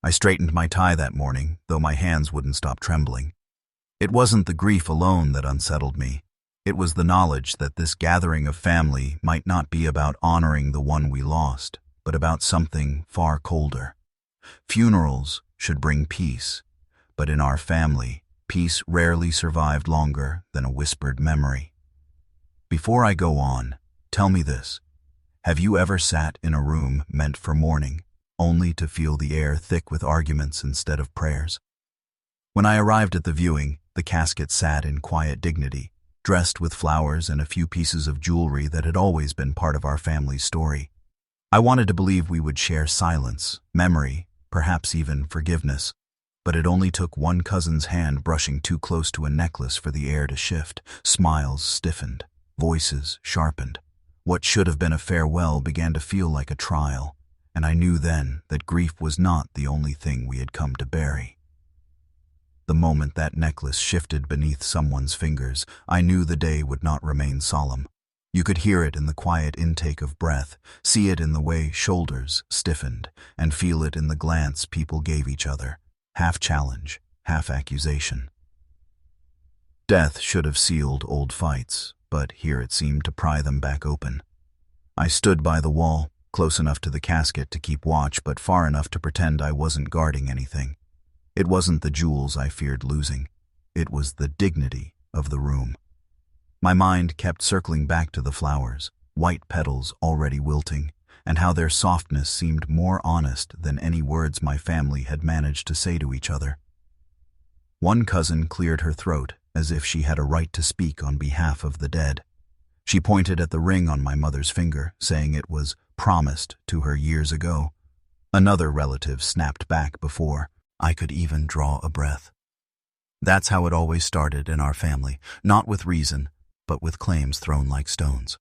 I straightened my tie that morning, though my hands wouldn't stop trembling. It wasn't the grief alone that unsettled me. It was the knowledge that this gathering of family might not be about honoring the one we lost, but about something far colder. Funerals should bring peace, but in our family, peace rarely survived longer than a whispered memory. Before I go on, tell me this. Have you ever sat in a room meant for mourning, only to feel the air thick with arguments instead of prayers? When I arrived at the viewing, the casket sat in quiet dignity, dressed with flowers and a few pieces of jewelry that had always been part of our family's story. I wanted to believe we would share silence, memory, perhaps even forgiveness. But it only took one cousin's hand brushing too close to a necklace for the air to shift. Smiles stiffened, voices sharpened. What should have been a farewell began to feel like a trial, and I knew then that grief was not the only thing we had come to bury. The moment that necklace shifted beneath someone's fingers, I knew the day would not remain solemn. You could hear it in the quiet intake of breath, see it in the way shoulders stiffened, and feel it in the glance people gave each other, half challenge, half accusation. Death should have sealed old fights, but here it seemed to pry them back open. I stood by the wall, close enough to the casket to keep watch, but far enough to pretend I wasn't guarding anything. It wasn't the jewels I feared losing. It was the dignity of the room. My mind kept circling back to the flowers, white petals already wilting, and how their softness seemed more honest than any words my family had managed to say to each other. One cousin cleared her throat, as if she had a right to speak on behalf of the dead. She pointed at the ring on my mother's finger, saying it was promised to her years ago. Another relative snapped back before I could even draw a breath. That's how it always started in our family, not with reason, but with claims thrown like stones.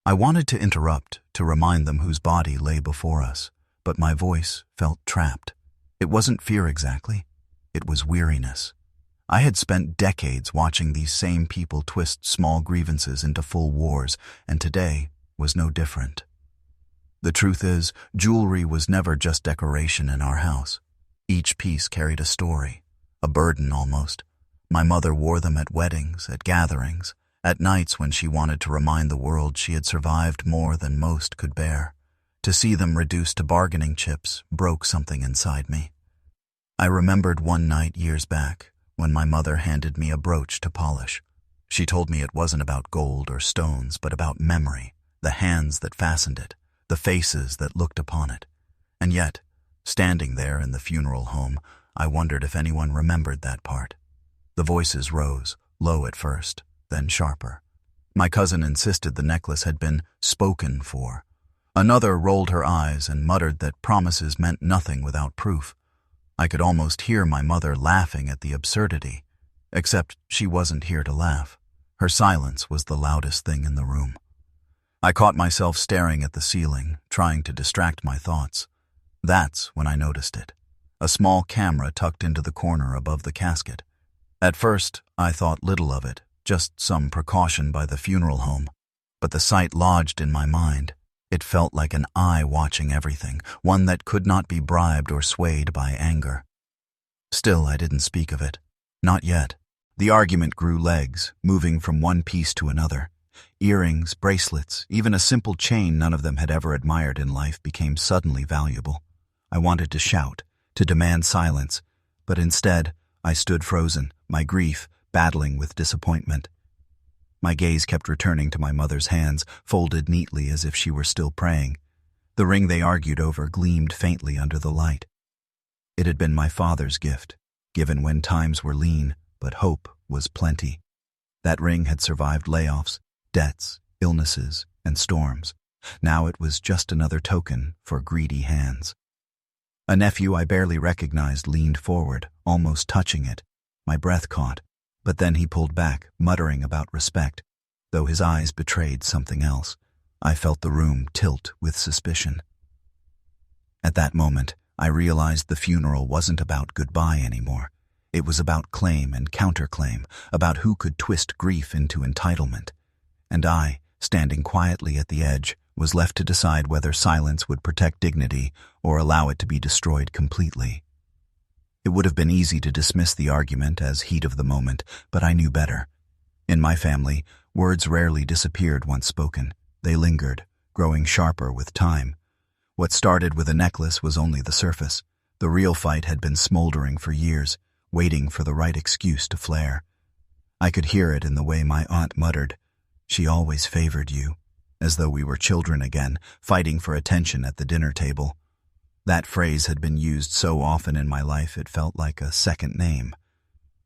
I wanted to interrupt, to remind them whose body lay before us, but my voice felt trapped. It wasn't fear exactly, it was weariness. I had spent decades watching these same people twist small grievances into full wars, and today was no different. The truth is, jewelry was never just decoration in our house. Each piece carried a story, a burden almost. My mother wore them at weddings, at gatherings, at nights when she wanted to remind the world she had survived more than most could bear. To see them reduced to bargaining chips broke something inside me. I remembered one night years back when my mother handed me a brooch to polish. She told me it wasn't about gold or stones, but about memory, the hands that fastened it, the faces that looked upon it. And yet, standing there in the funeral home, I wondered if anyone remembered that part. The voices rose, low at first, then sharper. My cousin insisted the necklace had been spoken for. Another rolled her eyes and muttered that promises meant nothing without proof. I could almost hear my mother laughing at the absurdity, except she wasn't here to laugh. Her silence was the loudest thing in the room. I caught myself staring at the ceiling, trying to distract my thoughts. That's when I noticed it. A small camera tucked into the corner above the casket. At first, I thought little of it, just some precaution by the funeral home. But the sight lodged in my mind. It felt like an eye watching everything, one that could not be bribed or swayed by anger. Still, I didn't speak of it. Not yet. The argument grew legs, moving from one piece to another. Earrings, bracelets, even a simple chain none of them had ever admired in life became suddenly valuable. I wanted to shout, to demand silence, but instead, I stood frozen, my grief battling with disappointment. My gaze kept returning to my mother's hands, folded neatly as if she were still praying. The ring they argued over gleamed faintly under the light. It had been my father's gift, given when times were lean, but hope was plenty. That ring had survived layoffs, debts, illnesses, and storms. Now it was just another token for greedy hands. A nephew I barely recognized leaned forward, almost touching it. My breath caught, but then he pulled back, muttering about respect. Though his eyes betrayed something else, I felt the room tilt with suspicion. At that moment, I realized the funeral wasn't about goodbye anymore. It was about claim and counterclaim, about who could twist grief into entitlement. And I, standing quietly at the edge, was left to decide whether silence would protect dignity or allow it to be destroyed completely. It would have been easy to dismiss the argument as heat of the moment, but I knew better. In my family, words rarely disappeared once spoken. They lingered, growing sharper with time. What started with a necklace was only the surface. The real fight had been smoldering for years, waiting for the right excuse to flare. I could hear it in the way my aunt muttered, "She always favored you," as though we were children again, fighting for attention at the dinner table. That phrase had been used so often in my life it felt like a second name.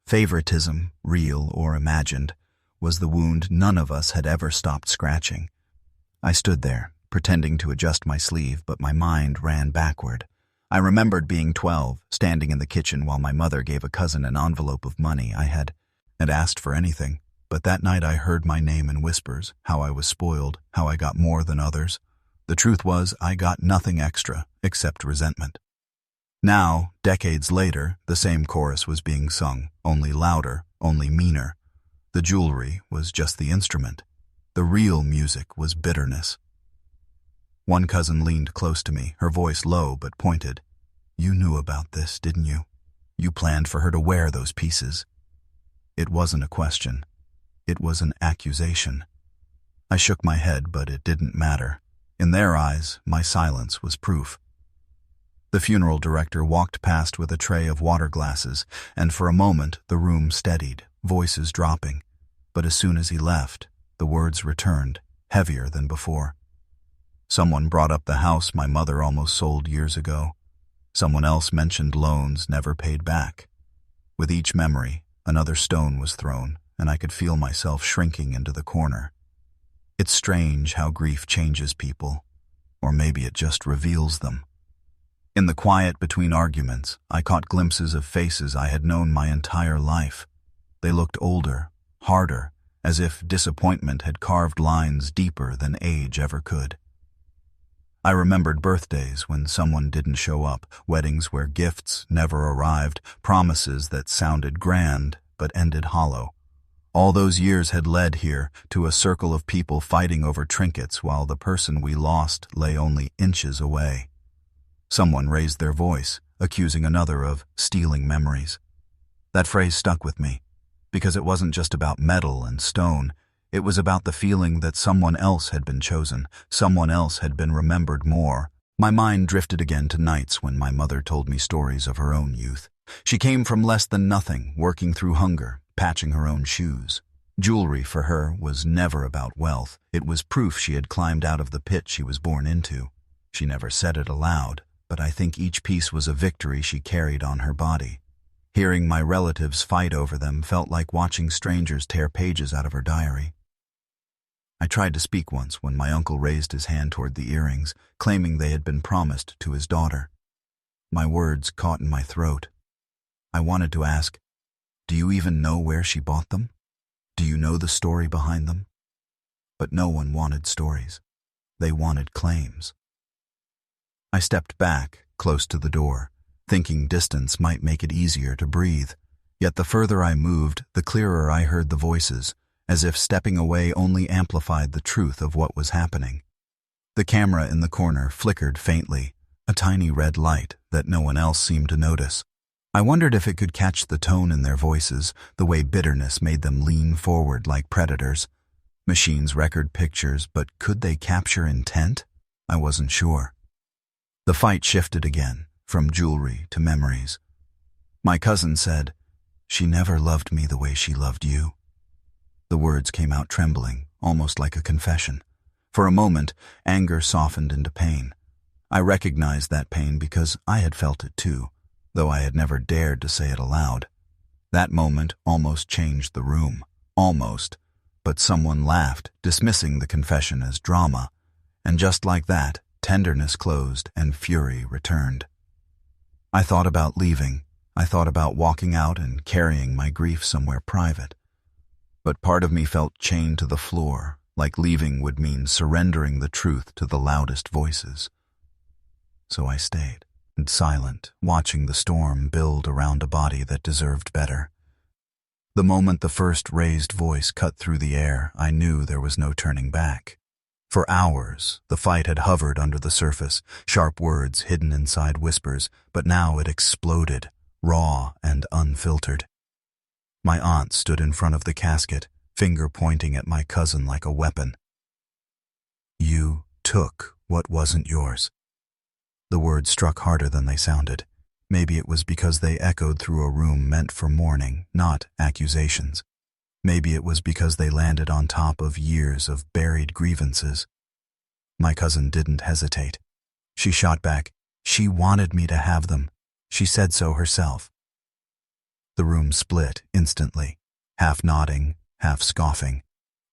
Favoritism, real or imagined, was the wound none of us had ever stopped scratching. I stood there, pretending to adjust my sleeve, but my mind ran backward. I remembered being 12, standing in the kitchen while my mother gave a cousin an envelope of money. I had asked for anything, but that night I heard my name in whispers, how I was spoiled, how I got more than others. The truth was, I got nothing extra, except resentment. Now, decades later, the same chorus was being sung, only louder, only meaner. The jewelry was just the instrument. The real music was bitterness. One cousin leaned close to me, her voice low but pointed. "You knew about this, didn't you? You planned for her to wear those pieces." It wasn't a question. It was an accusation. I shook my head, but it didn't matter. In their eyes, my silence was proof. The funeral director walked past with a tray of water glasses, and for a moment the room steadied, voices dropping. But as soon as he left, the words returned, heavier than before. Someone brought up the house my mother almost sold years ago. Someone else mentioned loans never paid back. With each memory, another stone was thrown, and I could feel myself shrinking into the corner. It's strange how grief changes people, or maybe it just reveals them. In the quiet between arguments, I caught glimpses of faces I had known my entire life. They looked older, harder, as if disappointment had carved lines deeper than age ever could. I remembered birthdays when someone didn't show up, weddings where gifts never arrived, promises that sounded grand but ended hollow. All those years had led here to a circle of people fighting over trinkets while the person we lost lay only inches away. Someone raised their voice, accusing another of stealing memories. That phrase stuck with me, because it wasn't just about metal and stone. It was about the feeling that someone else had been chosen, someone else had been remembered more. My mind drifted again to nights when my mother told me stories of her own youth. She came from less than nothing, working through hunger, patching her own shoes. Jewelry for her was never about wealth. It was proof she had climbed out of the pit she was born into. She never said it aloud, but I think each piece was a victory she carried on her body. Hearing my relatives fight over them felt like watching strangers tear pages out of her diary. I tried to speak once when my uncle raised his hand toward the earrings, claiming they had been promised to his daughter. My words caught in my throat. I wanted to ask, "Do you even know where she bought them? Do you know the story behind them?" But no one wanted stories. They wanted claims. I stepped back, close to the door, thinking distance might make it easier to breathe. Yet the further I moved, the clearer I heard the voices, as if stepping away only amplified the truth of what was happening. The camera in the corner flickered faintly, a tiny red light that no one else seemed to notice. I wondered if it could catch the tone in their voices, the way bitterness made them lean forward like predators. Machines record pictures, but could they capture intent? I wasn't sure. The fight shifted again, from jewelry to memories. My cousin said, "She never loved me the way she loved you." The words came out trembling, almost like a confession. For a moment, anger softened into pain. I recognized that pain because I had felt it too, though I had never dared to say it aloud. That moment almost changed the room. Almost. But someone laughed, dismissing the confession as drama. And just like that, tenderness closed and fury returned. I thought about leaving. I thought about walking out and carrying my grief somewhere private. But part of me felt chained to the floor, like leaving would mean surrendering the truth to the loudest voices. So I stayed, silent, watching the storm build around a body that deserved better. The moment the first raised voice cut through the air, I knew there was no turning back. For hours, the fight had hovered under the surface, sharp words hidden inside whispers, but now it exploded, raw and unfiltered. My aunt stood in front of the casket, finger pointing at my cousin like a weapon. "You took what wasn't yours." The words struck harder than they sounded. Maybe it was because they echoed through a room meant for mourning, not accusations. Maybe it was because they landed on top of years of buried grievances. My cousin didn't hesitate. She shot back. She wanted me to have them. She said so herself. The room split instantly, half nodding, half scoffing.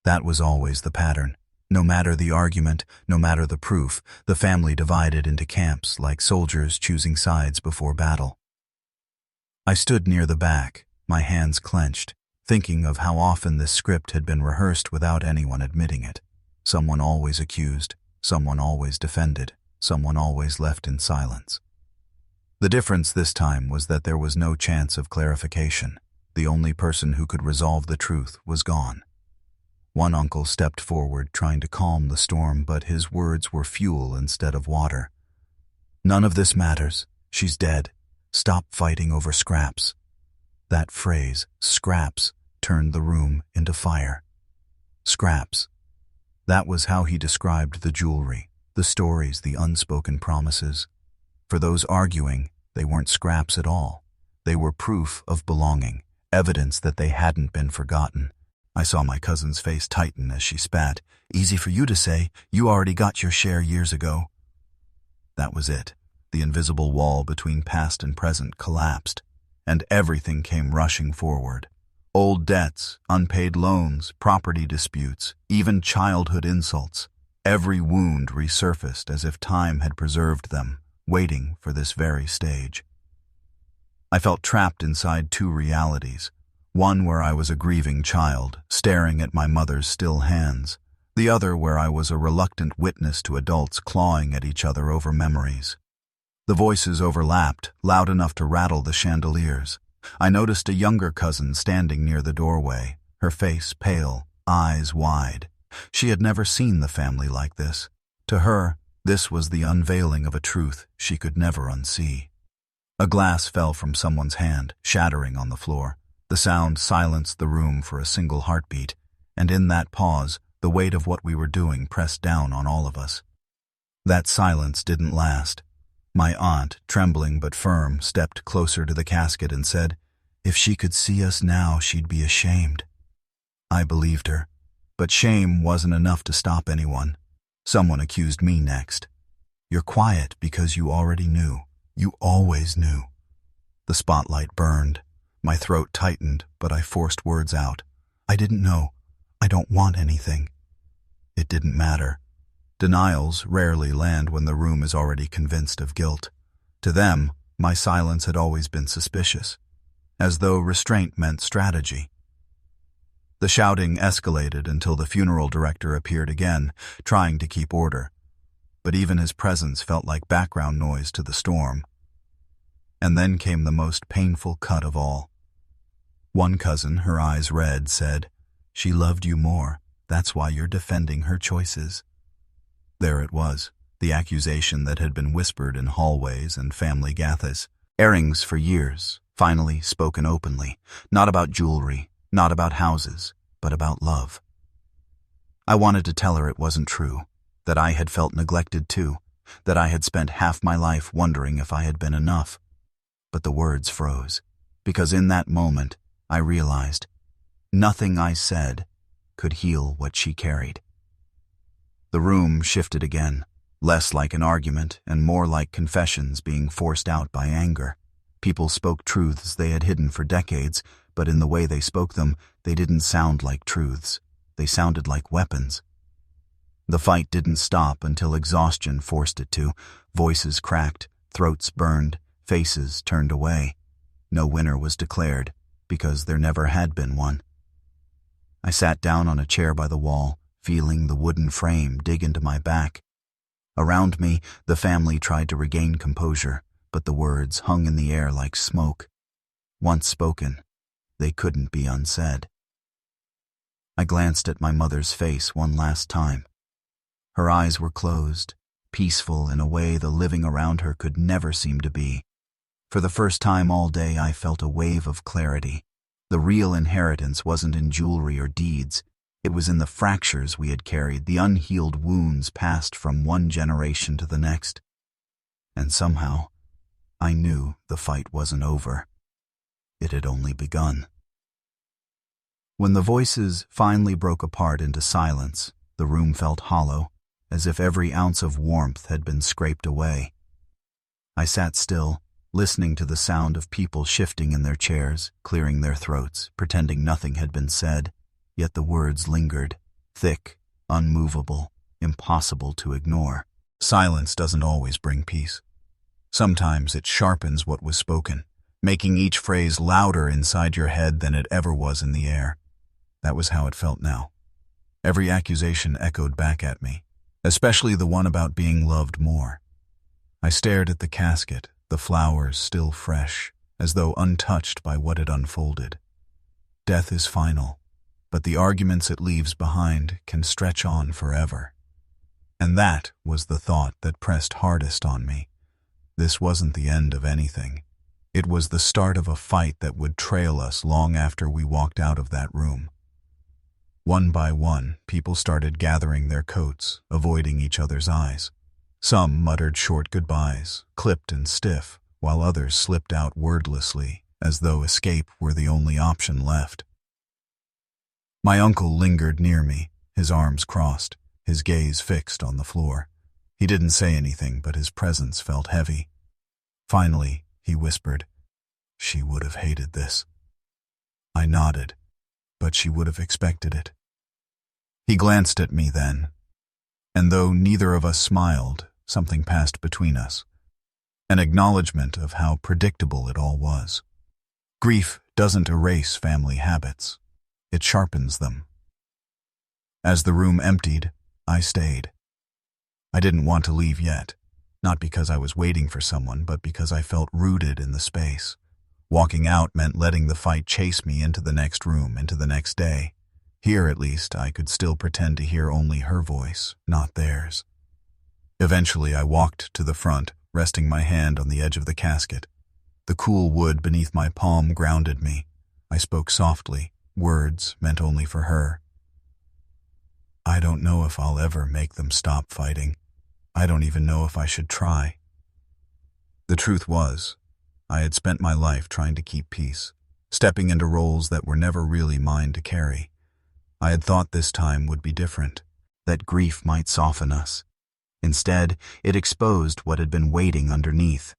That was always the pattern. No matter the argument, no matter the proof, the family divided into camps like soldiers choosing sides before battle. I stood near the back, my hands clenched, thinking of how often this script had been rehearsed without anyone admitting it. Someone always accused, someone always defended, someone always left in silence. The difference this time was that there was no chance of clarification. The only person who could resolve the truth was gone. One uncle stepped forward, trying to calm the storm, but his words were fuel instead of water. "None of this matters. She's dead. Stop fighting over scraps." That phrase, scraps, turned the room into fire. Scraps. That was how he described the jewelry, the stories, the unspoken promises. For those arguing, they weren't scraps at all. They were proof of belonging, evidence that they hadn't been forgotten. I saw my cousin's face tighten as she spat. "Easy for you to say. You already got your share years ago." That was it. The invisible wall between past and present collapsed, and everything came rushing forward. Old debts, unpaid loans, property disputes, even childhood insults. Every wound resurfaced as if time had preserved them, waiting for this very stage. I felt trapped inside two realities. One where I was a grieving child, staring at my mother's still hands. The other where I was a reluctant witness to adults clawing at each other over memories. The voices overlapped, loud enough to rattle the chandeliers. I noticed a younger cousin standing near the doorway, her face pale, eyes wide. She had never seen the family like this. To her, this was the unveiling of a truth she could never unsee. A glass fell from someone's hand, shattering on the floor. The sound silenced the room for a single heartbeat, and in that pause, the weight of what we were doing pressed down on all of us. That silence didn't last. My aunt, trembling but firm, stepped closer to the casket and said, "If she could see us now, she'd be ashamed." I believed her, but shame wasn't enough to stop anyone. Someone accused me next. "You're quiet because you already knew. You always knew." The spotlight burned. My throat tightened, but I forced words out. "I didn't know. I don't want anything." It didn't matter. Denials rarely land when the room is already convinced of guilt. To them, my silence had always been suspicious, as though restraint meant strategy. The shouting escalated until the funeral director appeared again, trying to keep order. But even his presence felt like background noise to the storm. And then came the most painful cut of all. One cousin, her eyes red, said, "She loved you more. That's why you're defending her choices." There it was, the accusation that had been whispered in hallways and family gathas, airings for years, finally spoken openly, not about jewelry, not about houses, but about love. I wanted to tell her it wasn't true, that I had felt neglected too, that I had spent half my life wondering if I had been enough. But the words froze, because in that moment, I realized nothing I said could heal what she carried. The room shifted again, less like an argument and more like confessions being forced out by anger. People spoke truths they had hidden for decades, but in the way they spoke them, they didn't sound like truths. They sounded like weapons. The fight didn't stop until exhaustion forced it to. Voices cracked, throats burned, faces turned away. No winner was declared, because there never had been one. I sat down on a chair by the wall, feeling the wooden frame dig into my back. Around me, the family tried to regain composure, but the words hung in the air like smoke. Once spoken, they couldn't be unsaid. I glanced at my mother's face one last time. Her eyes were closed, peaceful in a way the living around her could never seem to be. For the first time all day, I felt a wave of clarity. The real inheritance wasn't in jewelry or deeds. It was in the fractures we had carried, the unhealed wounds passed from one generation to the next. And somehow, I knew the fight wasn't over. It had only begun. When the voices finally broke apart into silence, the room felt hollow, as if every ounce of warmth had been scraped away. I sat still, listening to the sound of people shifting in their chairs, clearing their throats, pretending nothing had been said, yet the words lingered, thick, unmovable, impossible to ignore. Silence doesn't always bring peace. Sometimes it sharpens what was spoken, making each phrase louder inside your head than it ever was in the air. That was how it felt now. Every accusation echoed back at me, especially the one about being loved more. I stared at the casket, the flowers still fresh, as though untouched by what had unfolded. Death is final, but the arguments it leaves behind can stretch on forever. And that was the thought that pressed hardest on me. This wasn't the end of anything. It was the start of a fight that would trail us long after we walked out of that room. One by one, people started gathering their coats, avoiding each other's eyes. Some muttered short goodbyes, clipped and stiff, while others slipped out wordlessly, as though escape were the only option left. My uncle lingered near me, his arms crossed, his gaze fixed on the floor. He didn't say anything, but his presence felt heavy. Finally, he whispered, "She would have hated this." I nodded, but she would have expected it. He glanced at me then, and though neither of us smiled, something passed between us, an acknowledgement of how predictable it all was. Grief doesn't erase family habits, it sharpens them. As the room emptied, I stayed. I didn't want to leave yet, not because I was waiting for someone, but because I felt rooted in the space. Walking out meant letting the fight chase me into the next room, into the next day. Here, at least, I could still pretend to hear only her voice, not theirs. Eventually, I walked to the front, resting my hand on the edge of the casket. The cool wood beneath my palm grounded me. I spoke softly, words meant only for her. "I don't know if I'll ever make them stop fighting. I don't even know if I should try." The truth was, I had spent my life trying to keep peace, stepping into roles that were never really mine to carry. I had thought this time would be different, that grief might soften us. Instead, it exposed what had been waiting underneath.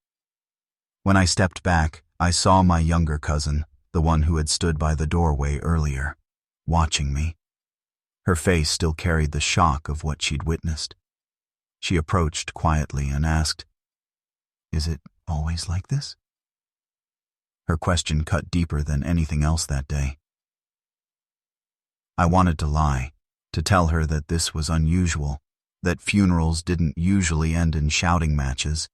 When I stepped back, I saw my younger cousin, the one who had stood by the doorway earlier, watching me. Her face still carried the shock of what she'd witnessed. She approached quietly and asked, "Is it always like this?" Her question cut deeper than anything else that day. I wanted to lie, to tell her that this was unusual, that funerals didn't usually end in shouting matches,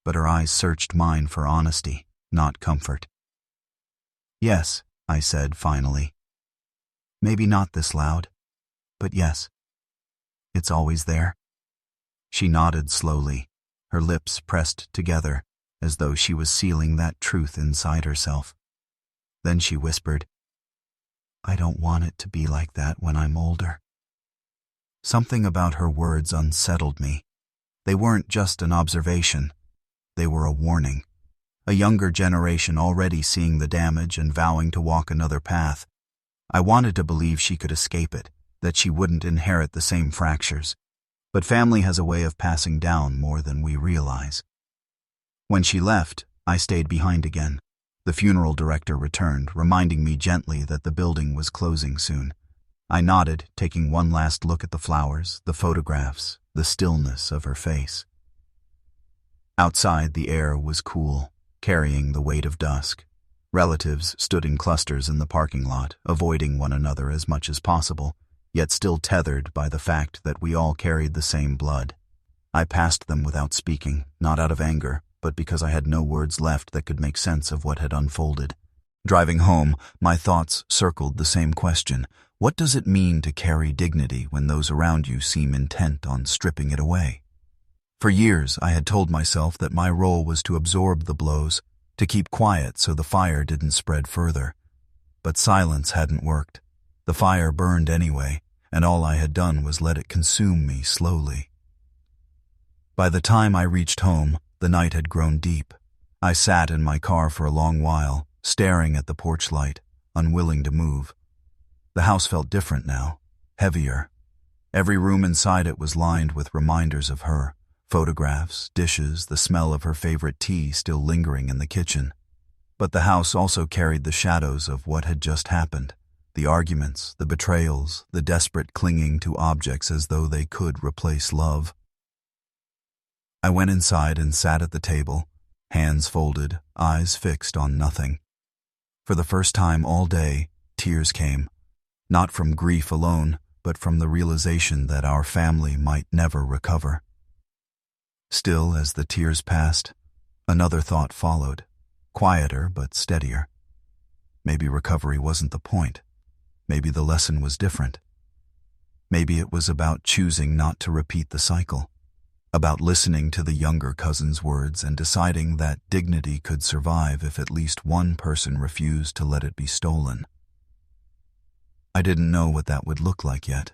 but her eyes searched mine for honesty, not comfort. "Yes," I said finally. "Maybe not this loud, but yes. It's always there." She nodded slowly, her lips pressed together, as though she was sealing that truth inside herself. Then she whispered, "I don't want it to be like that when I'm older." Something about her words unsettled me. They weren't just an observation. They were a warning. A younger generation already seeing the damage and vowing to walk another path. I wanted to believe she could escape it, that she wouldn't inherit the same fractures. But family has a way of passing down more than we realize. When she left, I stayed behind again. The funeral director returned, reminding me gently that the building was closing soon. I nodded, taking one last look at the flowers, the photographs, the stillness of her face. Outside, the air was cool, carrying the weight of dusk. Relatives stood in clusters in the parking lot, avoiding one another as much as possible, yet still tethered by the fact that we all carried the same blood. I passed them without speaking, not out of anger, but because I had no words left that could make sense of what had unfolded. Driving home, my thoughts circled the same question. What does it mean to carry dignity when those around you seem intent on stripping it away? For years, I had told myself that my role was to absorb the blows, to keep quiet so the fire didn't spread further. But silence hadn't worked. The fire burned anyway, and all I had done was let it consume me slowly. By the time I reached home, the night had grown deep. I sat in my car for a long while, staring at the porch light, unwilling to move. The house felt different now, heavier. Every room inside it was lined with reminders of her, photographs, dishes, the smell of her favorite tea still lingering in the kitchen. But the house also carried the shadows of what had just happened, the arguments, the betrayals, the desperate clinging to objects as though they could replace love. I went inside and sat at the table, hands folded, eyes fixed on nothing. For the first time all day, tears came, not from grief alone, but from the realization that our family might never recover. Still, as the tears passed, another thought followed, quieter but steadier. Maybe recovery wasn't the point. Maybe the lesson was different. Maybe it was about choosing not to repeat the cycle, about listening to the younger cousin's words and deciding that dignity could survive if at least one person refused to let it be stolen. I didn't know what that would look like yet,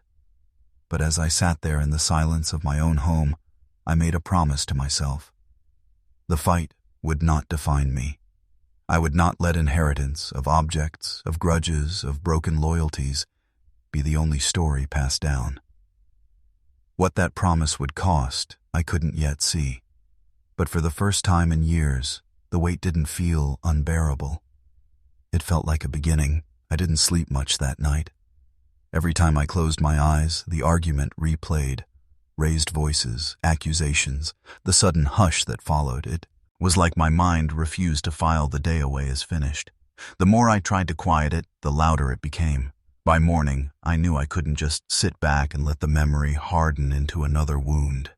but as I sat there in the silence of my own home, I made a promise to myself. The fight would not define me. I would not let inheritance of objects, of grudges, of broken loyalties be the only story passed down. What that promise would cost, I couldn't yet see. But for the first time in years, the weight didn't feel unbearable. It felt like a beginning. I didn't sleep much that night. Every time I closed my eyes, the argument replayed. Raised voices, accusations, the sudden hush that followed. It was like my mind refused to file the day away as finished. The more I tried to quiet it, the louder it became. By morning, I knew I couldn't just sit back and let the memory harden into another wound.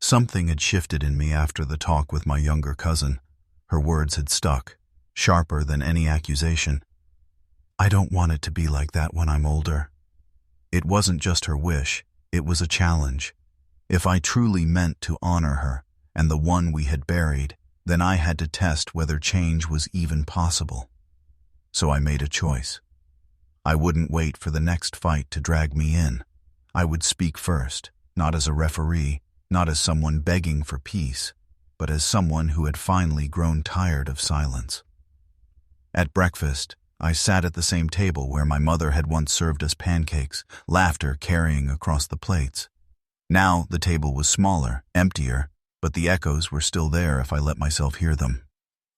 Something had shifted in me after the talk with my younger cousin. Her words had stuck, sharper than any accusation. I don't want it to be like that when I'm older. It wasn't just her wish, it was a challenge. If I truly meant to honor her and the one we had buried, then I had to test whether change was even possible. So I made a choice. I wouldn't wait for the next fight to drag me in. I would speak first, not as a referee, not as someone begging for peace, but as someone who had finally grown tired of silence. At breakfast, I sat at the same table where my mother had once served us pancakes, laughter carrying across the plates. Now the table was smaller, emptier, but the echoes were still there if I let myself hear them.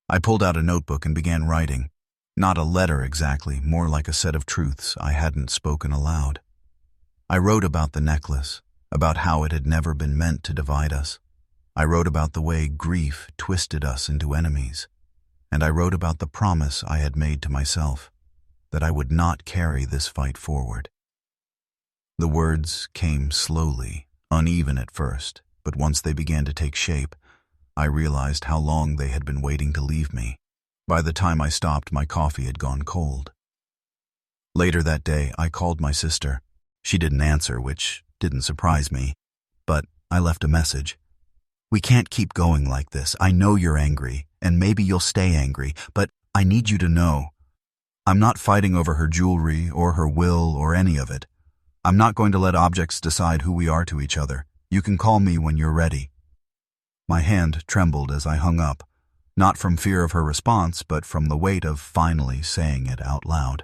I pulled out a notebook and began writing. Not a letter exactly, more like a set of truths I hadn't spoken aloud. I wrote about the necklace, about how it had never been meant to divide us. I wrote about the way grief twisted us into enemies. And I wrote about the promise I had made to myself, that I would not carry this fight forward. The words came slowly, uneven at first, but once they began to take shape, I realized how long they had been waiting to leave me. By the time I stopped, my coffee had gone cold. Later that day, I called my sister. She didn't answer, which didn't surprise me, but I left a message. We can't keep going like this. I know you're angry, and maybe you'll stay angry, but I need you to know. I'm not fighting over her jewelry or her will or any of it. I'm not going to let objects decide who we are to each other. You can call me when you're ready. My hand trembled as I hung up, not from fear of her response, but from the weight of finally saying it out loud.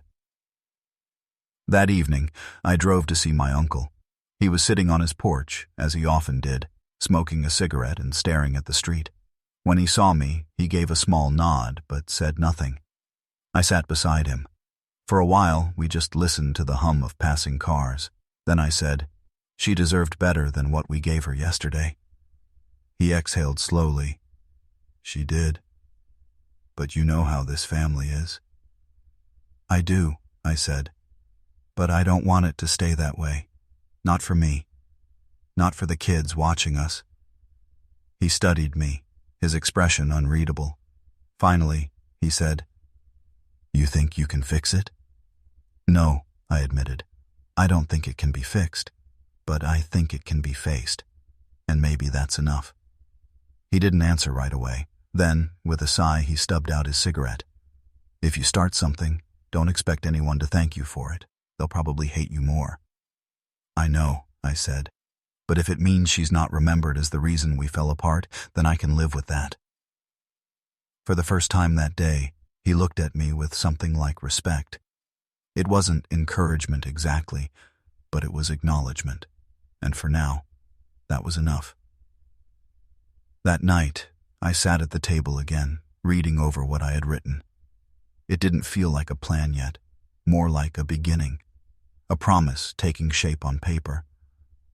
That evening, I drove to see my uncle. He was sitting on his porch, as he often did, smoking a cigarette and staring at the street. When he saw me, he gave a small nod, but said nothing. I sat beside him. For a while, we just listened to the hum of passing cars. Then I said, "She deserved better than what we gave her yesterday." He exhaled slowly. "She did. But you know how this family is." "I do," I said. "But I don't want it to stay that way. Not for me. Not for the kids watching us." He studied me, his expression unreadable. Finally, he said, "You think you can fix it?" No, I admitted. I don't think it can be fixed, but I think it can be faced. And maybe that's enough. He didn't answer right away. Then, with a sigh, he stubbed out his cigarette. If you start something, don't expect anyone to thank you for it. They'll probably hate you more. I know, I said. But if it means she's not remembered as the reason we fell apart, then I can live with that. For the first time that day, he looked at me with something like respect. It wasn't encouragement exactly, but it was acknowledgement. And for now, that was enough. That night, I sat at the table again, reading over what I had written. It didn't feel like a plan yet, more like a beginning, a promise taking shape on paper.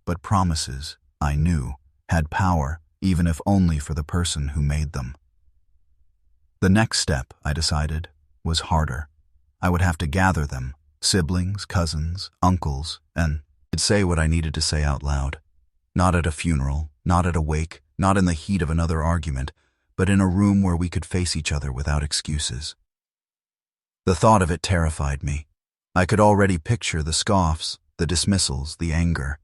But promises, I knew, had power, even if only for the person who made them. The next step, I decided, was harder. I would have to gather them, siblings, cousins, uncles, and I'd say what I needed to say out loud. Not at a funeral, not at a wake, not in the heat of another argument, but in a room where we could face each other without excuses. The thought of it terrified me. I could already picture the scoffs, the dismissals, the anger.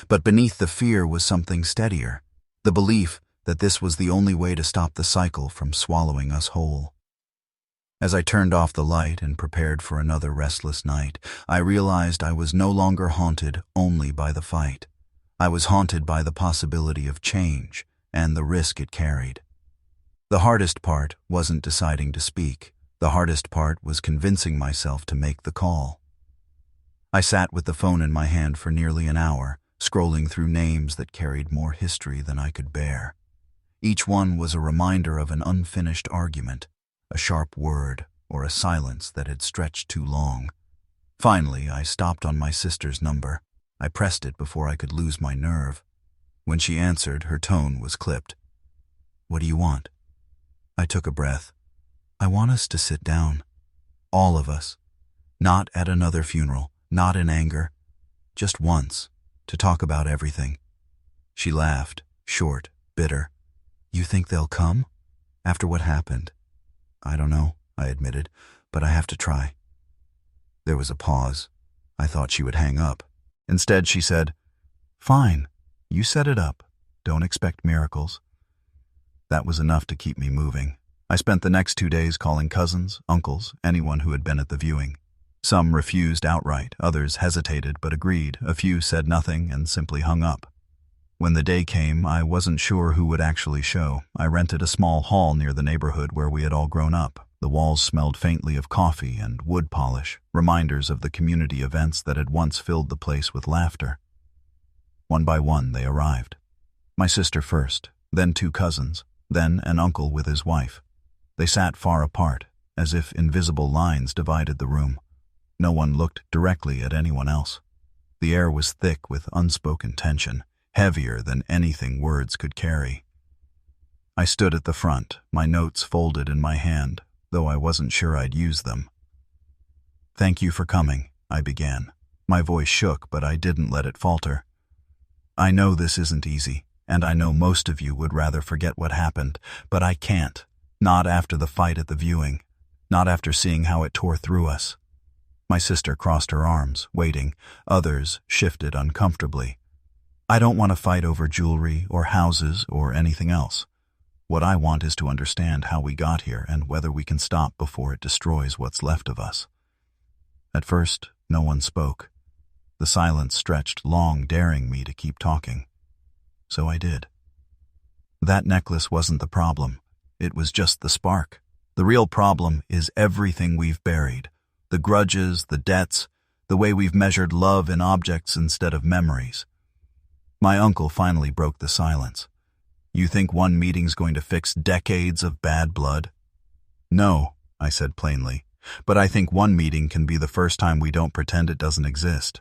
But beneath the fear was something steadier, the belief that this was the only way to stop the cycle from swallowing us whole. As I turned off the light and prepared for another restless night, I realized I was no longer haunted only by the fight. I was haunted by the possibility of change and the risk it carried. The hardest part wasn't deciding to speak. The hardest part was convincing myself to make the call. I sat with the phone in my hand for nearly an hour, scrolling through names that carried more history than I could bear. Each one was a reminder of an unfinished argument, a sharp word, or a silence that had stretched too long. Finally, I stopped on my sister's number. I pressed it before I could lose my nerve. When she answered, her tone was clipped. "What do you want?" I took a breath. "I want us to sit down. All of us. Not at another funeral, not in anger. Just once, to talk about everything." She laughed, short, bitter. "You think they'll come? After what happened?" "I don't know," I admitted, "but I have to try." There was a pause. I thought she would hang up. Instead, she said, "Fine, you set it up. Don't expect miracles." That was enough to keep me moving. I spent the next 2 days calling cousins, uncles, anyone who had been at the viewing. Some refused outright, others hesitated but agreed, a few said nothing and simply hung up. When the day came, I wasn't sure who would actually show. I rented a small hall near the neighborhood where we had all grown up. The walls smelled faintly of coffee and wood polish, reminders of the community events that had once filled the place with laughter. One by one, they arrived. My sister first, then 2 cousins, then an uncle with his wife. They sat far apart, as if invisible lines divided the room. No one looked directly at anyone else. The air was thick with unspoken tension, heavier than anything words could carry. I stood at the front, my notes folded in my hand, though I wasn't sure I'd use them. "Thank you for coming," I began. My voice shook, but I didn't let it falter. "I know this isn't easy, and I know most of you would rather forget what happened, but I can't. Not after the fight at the viewing. Not after seeing how it tore through us." My sister crossed her arms, waiting. Others shifted uncomfortably. "I don't want to fight over jewelry or houses or anything else. What I want is to understand how we got here and whether we can stop before it destroys what's left of us." At first, no one spoke. The silence stretched long, daring me to keep talking. So I did. That necklace wasn't the problem. It was just the spark. The real problem is everything we've buried. The grudges, the debts, the way we've measured love in objects instead of memories. My uncle finally broke the silence. "You think one meeting's going to fix decades of bad blood?" "No," I said plainly, "but I think one meeting can be the first time we don't pretend it doesn't exist."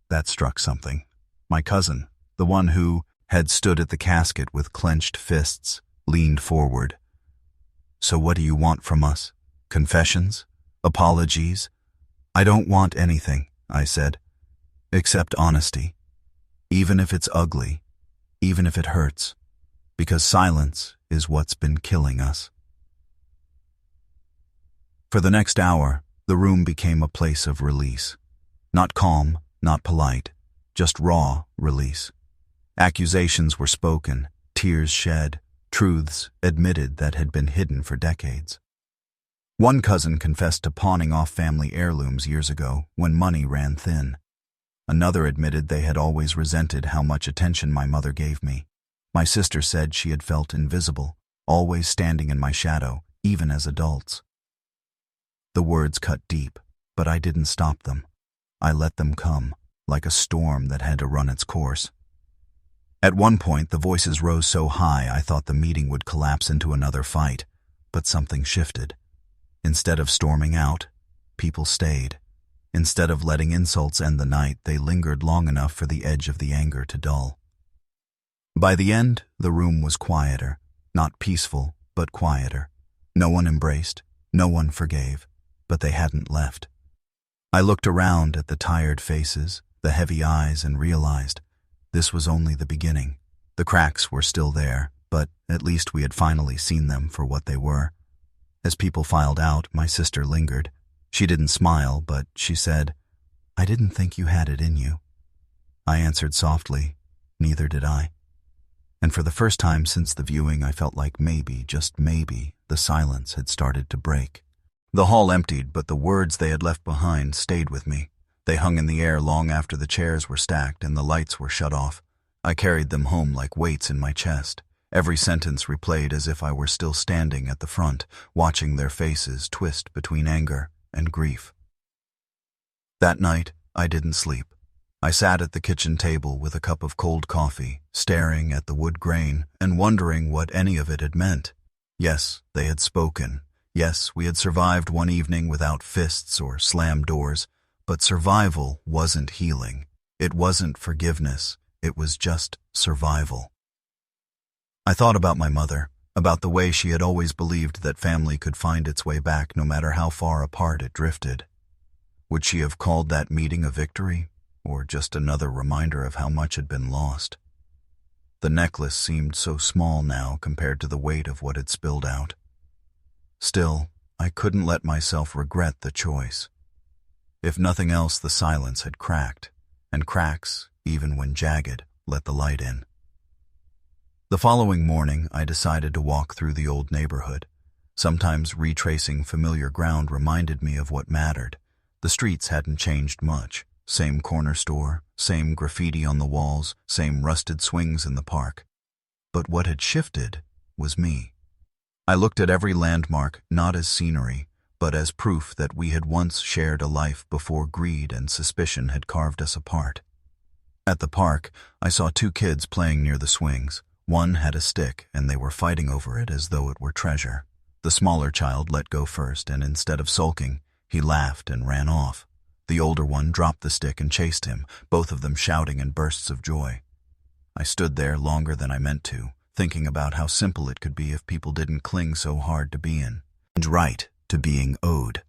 That struck something. My cousin, the one who had stood at the casket with clenched fists, leaned forward. "So what do you want from us? Confessions? Apologies?" "I don't want anything," I said, "except honesty. Even if it's ugly, even if it hurts, because silence is what's been killing us." For the next hour, The room became a place of release. Not calm, not polite, just raw release. Accusations were spoken, tears shed, truths admitted that had been hidden for decades. One cousin confessed to pawning off family heirlooms years ago when money ran thin. Another admitted they had always resented how much attention my mother gave me. My sister said she had felt invisible, always standing in my shadow, even as adults. The words cut deep, but I didn't stop them. I let them come, like a storm that had to run its course. At one point, the voices rose so high I thought the meeting would collapse into another fight, but something shifted. Instead of storming out, people stayed. Instead of letting insults end the night, they lingered long enough for the edge of the anger to dull. By the end, the room was quieter, not peaceful, but quieter. No one embraced, no one forgave, but they hadn't left. I looked around at the tired faces, the heavy eyes, and realized this was only the beginning. The cracks were still there, but at least we had finally seen them for what they were. As people filed out, my sister lingered. She didn't smile, but she said, "I didn't think you had it in you." I answered softly, "Neither did I." And for the first time since the viewing, I felt like maybe, just maybe, the silence had started to break. The hall emptied, but the words they had left behind stayed with me. They hung in the air long after the chairs were stacked and the lights were shut off. I carried them home like weights in my chest, every sentence replayed as if I were still standing at the front, watching their faces twist between anger and grief. That night, I didn't sleep. I sat at the kitchen table with a cup of cold coffee, staring at the wood grain and wondering what any of it had meant. Yes, they had spoken. Yes, we had survived one evening without fists or slammed doors, but survival wasn't healing. It wasn't forgiveness. It was just survival. I thought about my mother, about the way she had always believed that family could find its way back no matter how far apart it drifted. Would she have called that meeting a victory, or just another reminder of how much had been lost? The necklace seemed so small now compared to the weight of what had spilled out. Still, I couldn't let myself regret the choice. If nothing else, the silence had cracked, and cracks, even when jagged, let the light in. The following morning, I decided to walk through the old neighborhood. Sometimes retracing familiar ground reminded me of what mattered. The streets hadn't changed much. Same corner store, same graffiti on the walls, same rusted swings in the park. But what had shifted was me. I looked at every landmark not as scenery, but as proof that we had once shared a life before greed and suspicion had carved us apart. At the park, I saw two kids playing near the swings. One had a stick, and they were fighting over it as though it were treasure. The smaller child let go first, and instead of sulking, he laughed and ran off. The older one dropped the stick and chased him, both of them shouting in bursts of joy. I stood there longer than I meant to, thinking about how simple it could be if people didn't cling so hard to being right, to being owed.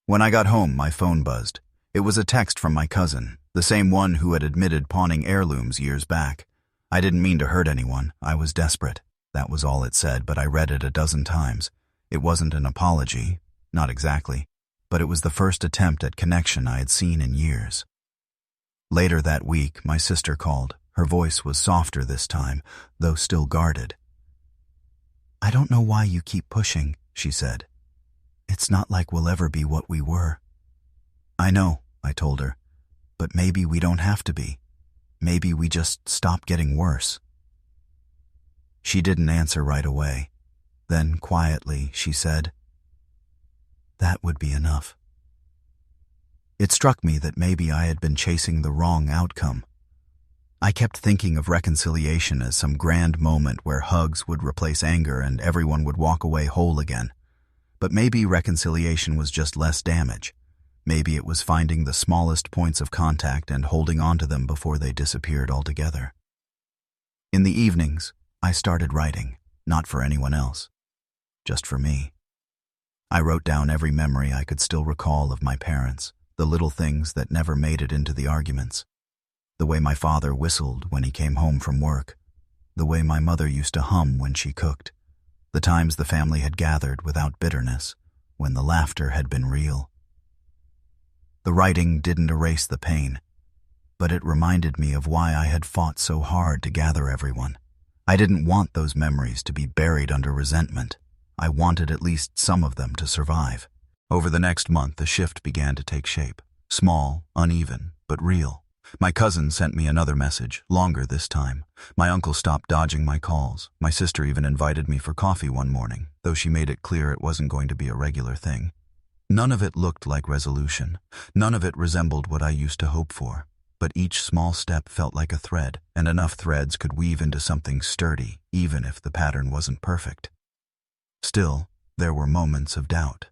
When I got home, my phone buzzed. It was a text from my cousin, the same one who had admitted pawning heirlooms years back. I didn't mean to hurt anyone. I was desperate. That was all it said, but I read it a dozen times. It wasn't an apology, not exactly, but it was the first attempt at connection I had seen in years. Later that week, my sister called. Her voice was softer this time, though still guarded. "I don't know why you keep pushing," she said. "It's not like we'll ever be what we were." "I know," I told her, "but maybe we don't have to be. Maybe we just stop getting worse." She didn't answer right away. Then, quietly, she said, "That would be enough." It struck me that maybe I had been chasing the wrong outcome. I kept thinking of reconciliation as some grand moment where hugs would replace anger and everyone would walk away whole again. But maybe reconciliation was just less damage. Maybe it was finding the smallest points of contact and holding on to them before they disappeared altogether. In the evenings, I started writing, not for anyone else, just for me. I wrote down every memory I could still recall of my parents, the little things that never made it into the arguments. The way my father whistled when he came home from work. The way my mother used to hum when she cooked. The times the family had gathered without bitterness, when the laughter had been real. The writing didn't erase the pain, but it reminded me of why I had fought so hard to gather everyone. I didn't want those memories to be buried under resentment. I wanted at least some of them to survive. Over the next month, a shift began to take shape. Small, uneven, but real. My cousin sent me another message, longer this time. My uncle stopped dodging my calls. My sister even invited me for coffee one morning, though she made it clear it wasn't going to be a regular thing. None of it looked like resolution. None of it resembled what I used to hope for. But each small step felt like a thread, and enough threads could weave into something sturdy, even if the pattern wasn't perfect. Still, there were moments of doubt.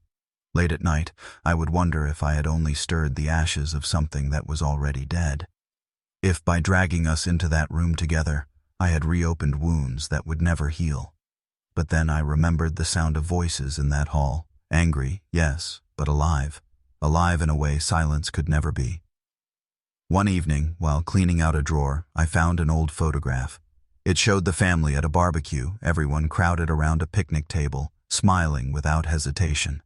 Late at night, I would wonder if I had only stirred the ashes of something that was already dead. If by dragging us into that room together, I had reopened wounds that would never heal. But then I remembered the sound of voices in that hall. Angry, yes, but alive. Alive in a way silence could never be. One evening, while cleaning out a drawer, I found an old photograph. It showed the family at a barbecue, everyone crowded around a picnic table, smiling without hesitation.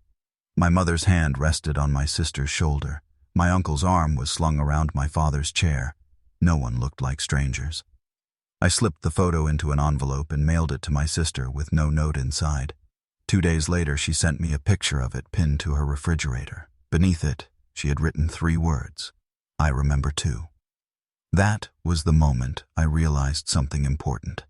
My mother's hand rested on my sister's shoulder. My uncle's arm was slung around my father's chair. No one looked like strangers. I slipped the photo into an envelope and mailed it to my sister with no note inside. 2 days later, she sent me a picture of it pinned to her refrigerator. Beneath it, she had written 3 words. I remember too. That was the moment I realized something important.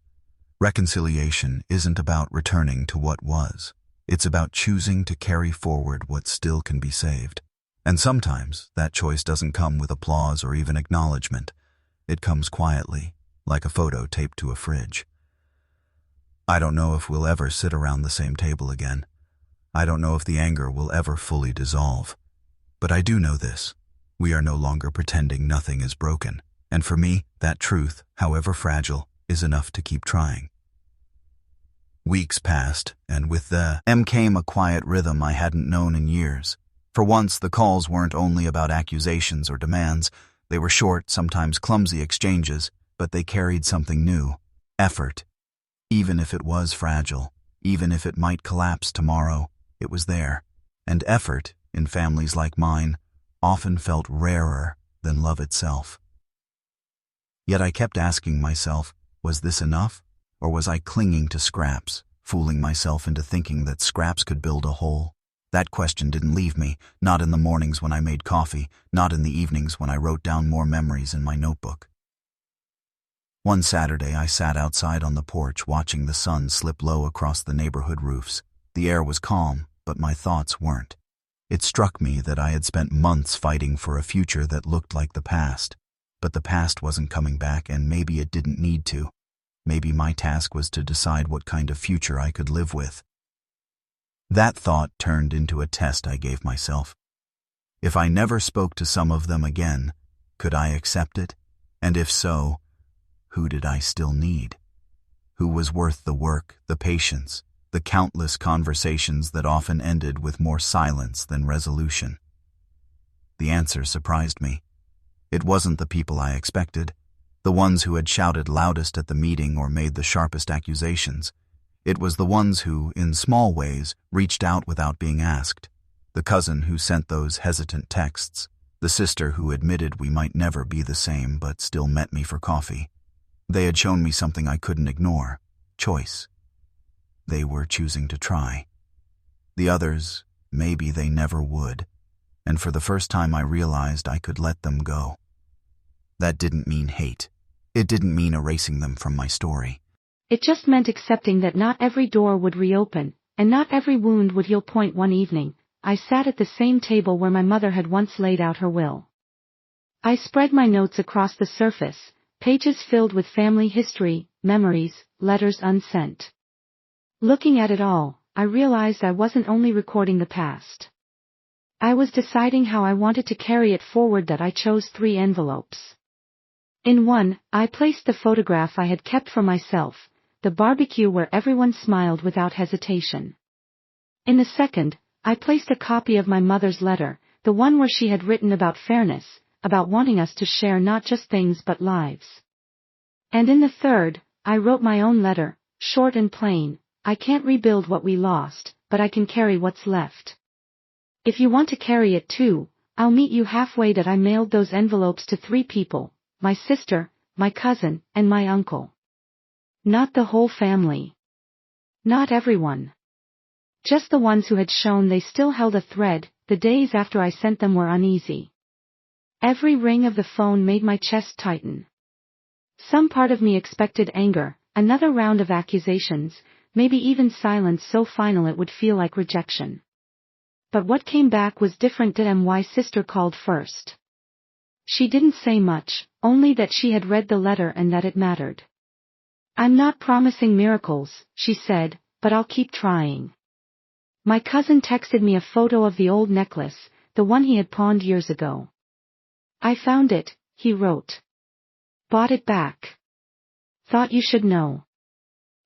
Reconciliation isn't about returning to what was. It's about choosing to carry forward what still can be saved. And sometimes that choice doesn't come with applause or even acknowledgement. It comes quietly, like a photo taped to a fridge. I don't know if we'll ever sit around the same table again. I don't know if the anger will ever fully dissolve. But I do know this. We are no longer pretending nothing is broken. And for me, that truth, however fragile, is enough to keep trying. Weeks passed, and with them came a quiet rhythm I hadn't known in years. For once, the calls weren't only about accusations or demands. They were short, sometimes clumsy exchanges, but they carried something new. Effort. Even if it was fragile, even if it might collapse tomorrow, it was there. And effort, in families like mine, often felt rarer than love itself. Yet I kept asking myself, was this enough? Or was I clinging to scraps, fooling myself into thinking that scraps could build a whole? That question didn't leave me, not in the mornings when I made coffee, not in the evenings when I wrote down more memories in my notebook. One Saturday, I sat outside on the porch watching the sun slip low across the neighborhood roofs. The air was calm, but my thoughts weren't. It struck me that I had spent months fighting for a future that looked like the past. But the past wasn't coming back, and maybe it didn't need to. Maybe my task was to decide what kind of future I could live with. That thought turned into a test I gave myself. If I never spoke to some of them again, could I accept it? And if so, who did I still need? Who was worth the work, the patience, the countless conversations that often ended with more silence than resolution? The answer surprised me. It wasn't the people I expected. The ones who had shouted loudest at the meeting or made the sharpest accusations. It was the ones who, in small ways, reached out without being asked. The cousin who sent those hesitant texts. The sister who admitted we might never be the same but still met me for coffee. They had shown me something I couldn't ignore. Choice. They were choosing to try. The others, maybe they never would. And for the first time I realized I could let them go. That didn't mean hate. It didn't mean erasing them from my story. It just meant accepting that not every door would reopen, and not every wound would heal. One evening, I sat at the same table where my mother had once laid out her will. I spread my notes across the surface, pages filled with family history, memories, letters unsent. Looking at it all, I realized I wasn't only recording the past. I was deciding how I wanted to carry it forward. That I chose 3 envelopes. In one, I placed the photograph I had kept for myself, the barbecue where everyone smiled without hesitation. In the second, I placed a copy of my mother's letter, the one where she had written about fairness, about wanting us to share not just things but lives. And in the third, I wrote my own letter, short and plain. I can't rebuild what we lost, but I can carry what's left. If you want to carry it too, I'll meet you halfway. That I mailed those envelopes to 3 people, my sister, my cousin, and my uncle. Not the whole family. Not everyone. Just the ones who had shown they still held a thread. The days after I sent them were uneasy. Every ring of the phone made my chest tighten. Some part of me expected anger, another round of accusations, maybe even silence so final it would feel like rejection. But what came back was different. My sister called first. She didn't say much, only that she had read the letter and that it mattered. I'm not promising miracles, she said, but I'll keep trying. My cousin texted me a photo of the old necklace, the one he had pawned years ago. I found it, he wrote. Bought it back. Thought you should know.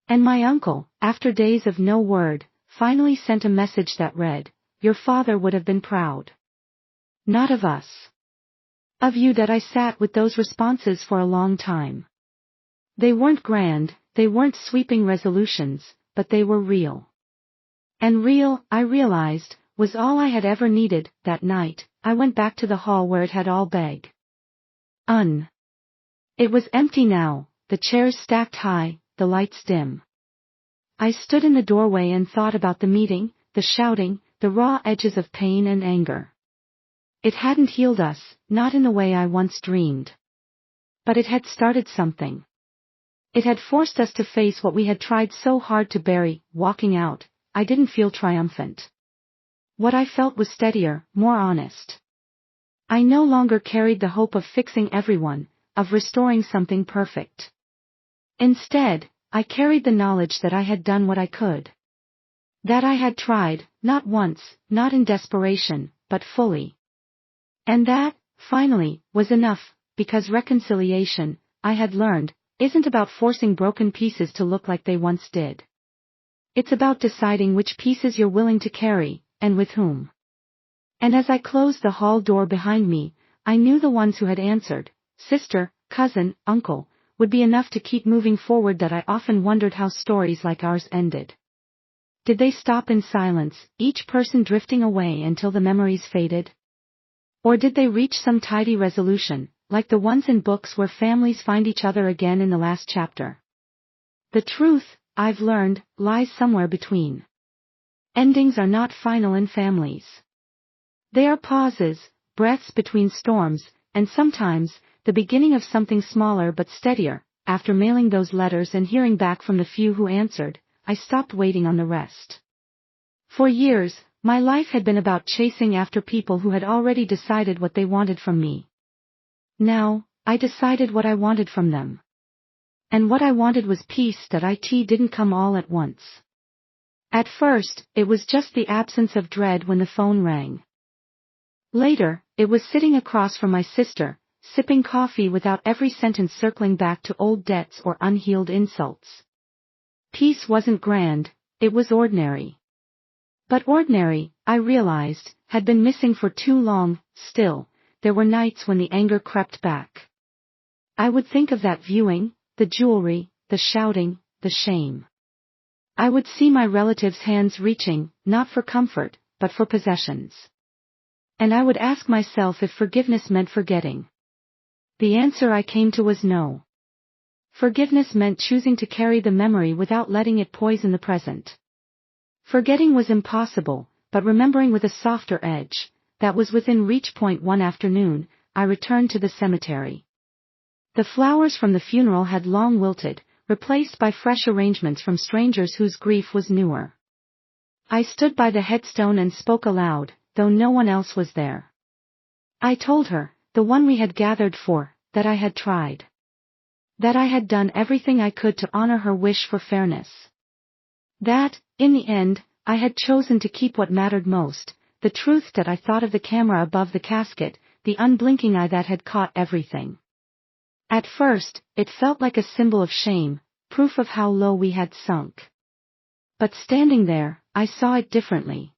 And my uncle, after days of no word, finally sent a message that read, your father would have been proud. Not of us. Of you. That I sat with those responses for a long time. They weren't grand, they weren't sweeping resolutions, but they were real. And real, I realized, was all I had ever needed. That night, I went back to the hall where it had all begun. It was empty now, the chairs stacked high, the lights dim. I stood in the doorway and thought about the meeting, the shouting, the raw edges of pain and anger. It hadn't healed us, not in the way I once dreamed. But it had started something. It had forced us to face what we had tried so hard to bury. Walking out, I didn't feel triumphant. What I felt was steadier, more honest. I no longer carried the hope of fixing everyone, of restoring something perfect. Instead, I carried the knowledge that I had done what I could. That I had tried, not once, not in desperation, but fully. And that, finally, was enough, because reconciliation, I had learned, isn't about forcing broken pieces to look like they once did. It's about deciding which pieces you're willing to carry, and with whom. And as I closed the hall door behind me, I knew the ones who had answered, sister, cousin, uncle, would be enough to keep moving forward. That I often wondered how stories like ours ended. Did they stop in silence, each person drifting away until the memories faded? Or did they reach some tidy resolution, like the ones in books where families find each other again in the last chapter? The truth, I've learned, lies somewhere between. Endings are not final in families. They are pauses, breaths between storms, and sometimes, the beginning of something smaller but steadier. After mailing those letters and hearing back from the few who answered, I stopped waiting on the rest. For years, my life had been about chasing after people who had already decided what they wanted from me. Now, I decided what I wanted from them. And what I wanted was peace. That it didn't come all at once. At first, it was just the absence of dread when the phone rang. Later, it was sitting across from my sister, sipping coffee without every sentence circling back to old debts or unhealed insults. Peace wasn't grand, it was ordinary. But ordinary, I realized, had been missing for too long. Still, there were nights when the anger crept back. I would think of that viewing, the jewelry, the shouting, the shame. I would see my relatives' hands reaching, not for comfort, but for possessions. And I would ask myself if forgiveness meant forgetting. The answer I came to was no. Forgiveness meant choosing to carry the memory without letting it poison the present. Forgetting was impossible, but remembering with a softer edge, that was within reach. One afternoon, I returned to the cemetery. The flowers from the funeral had long wilted, replaced by fresh arrangements from strangers whose grief was newer. I stood by the headstone and spoke aloud, though no one else was there. I told her, the one we had gathered for, that I had tried. That I had done everything I could to honor her wish for fairness. That, in the end, I had chosen to keep what mattered most, the truth. That I thought of the camera above the casket, the unblinking eye that had caught everything. At first, it felt like a symbol of shame, proof of how low we had sunk. But standing there, I saw it differently.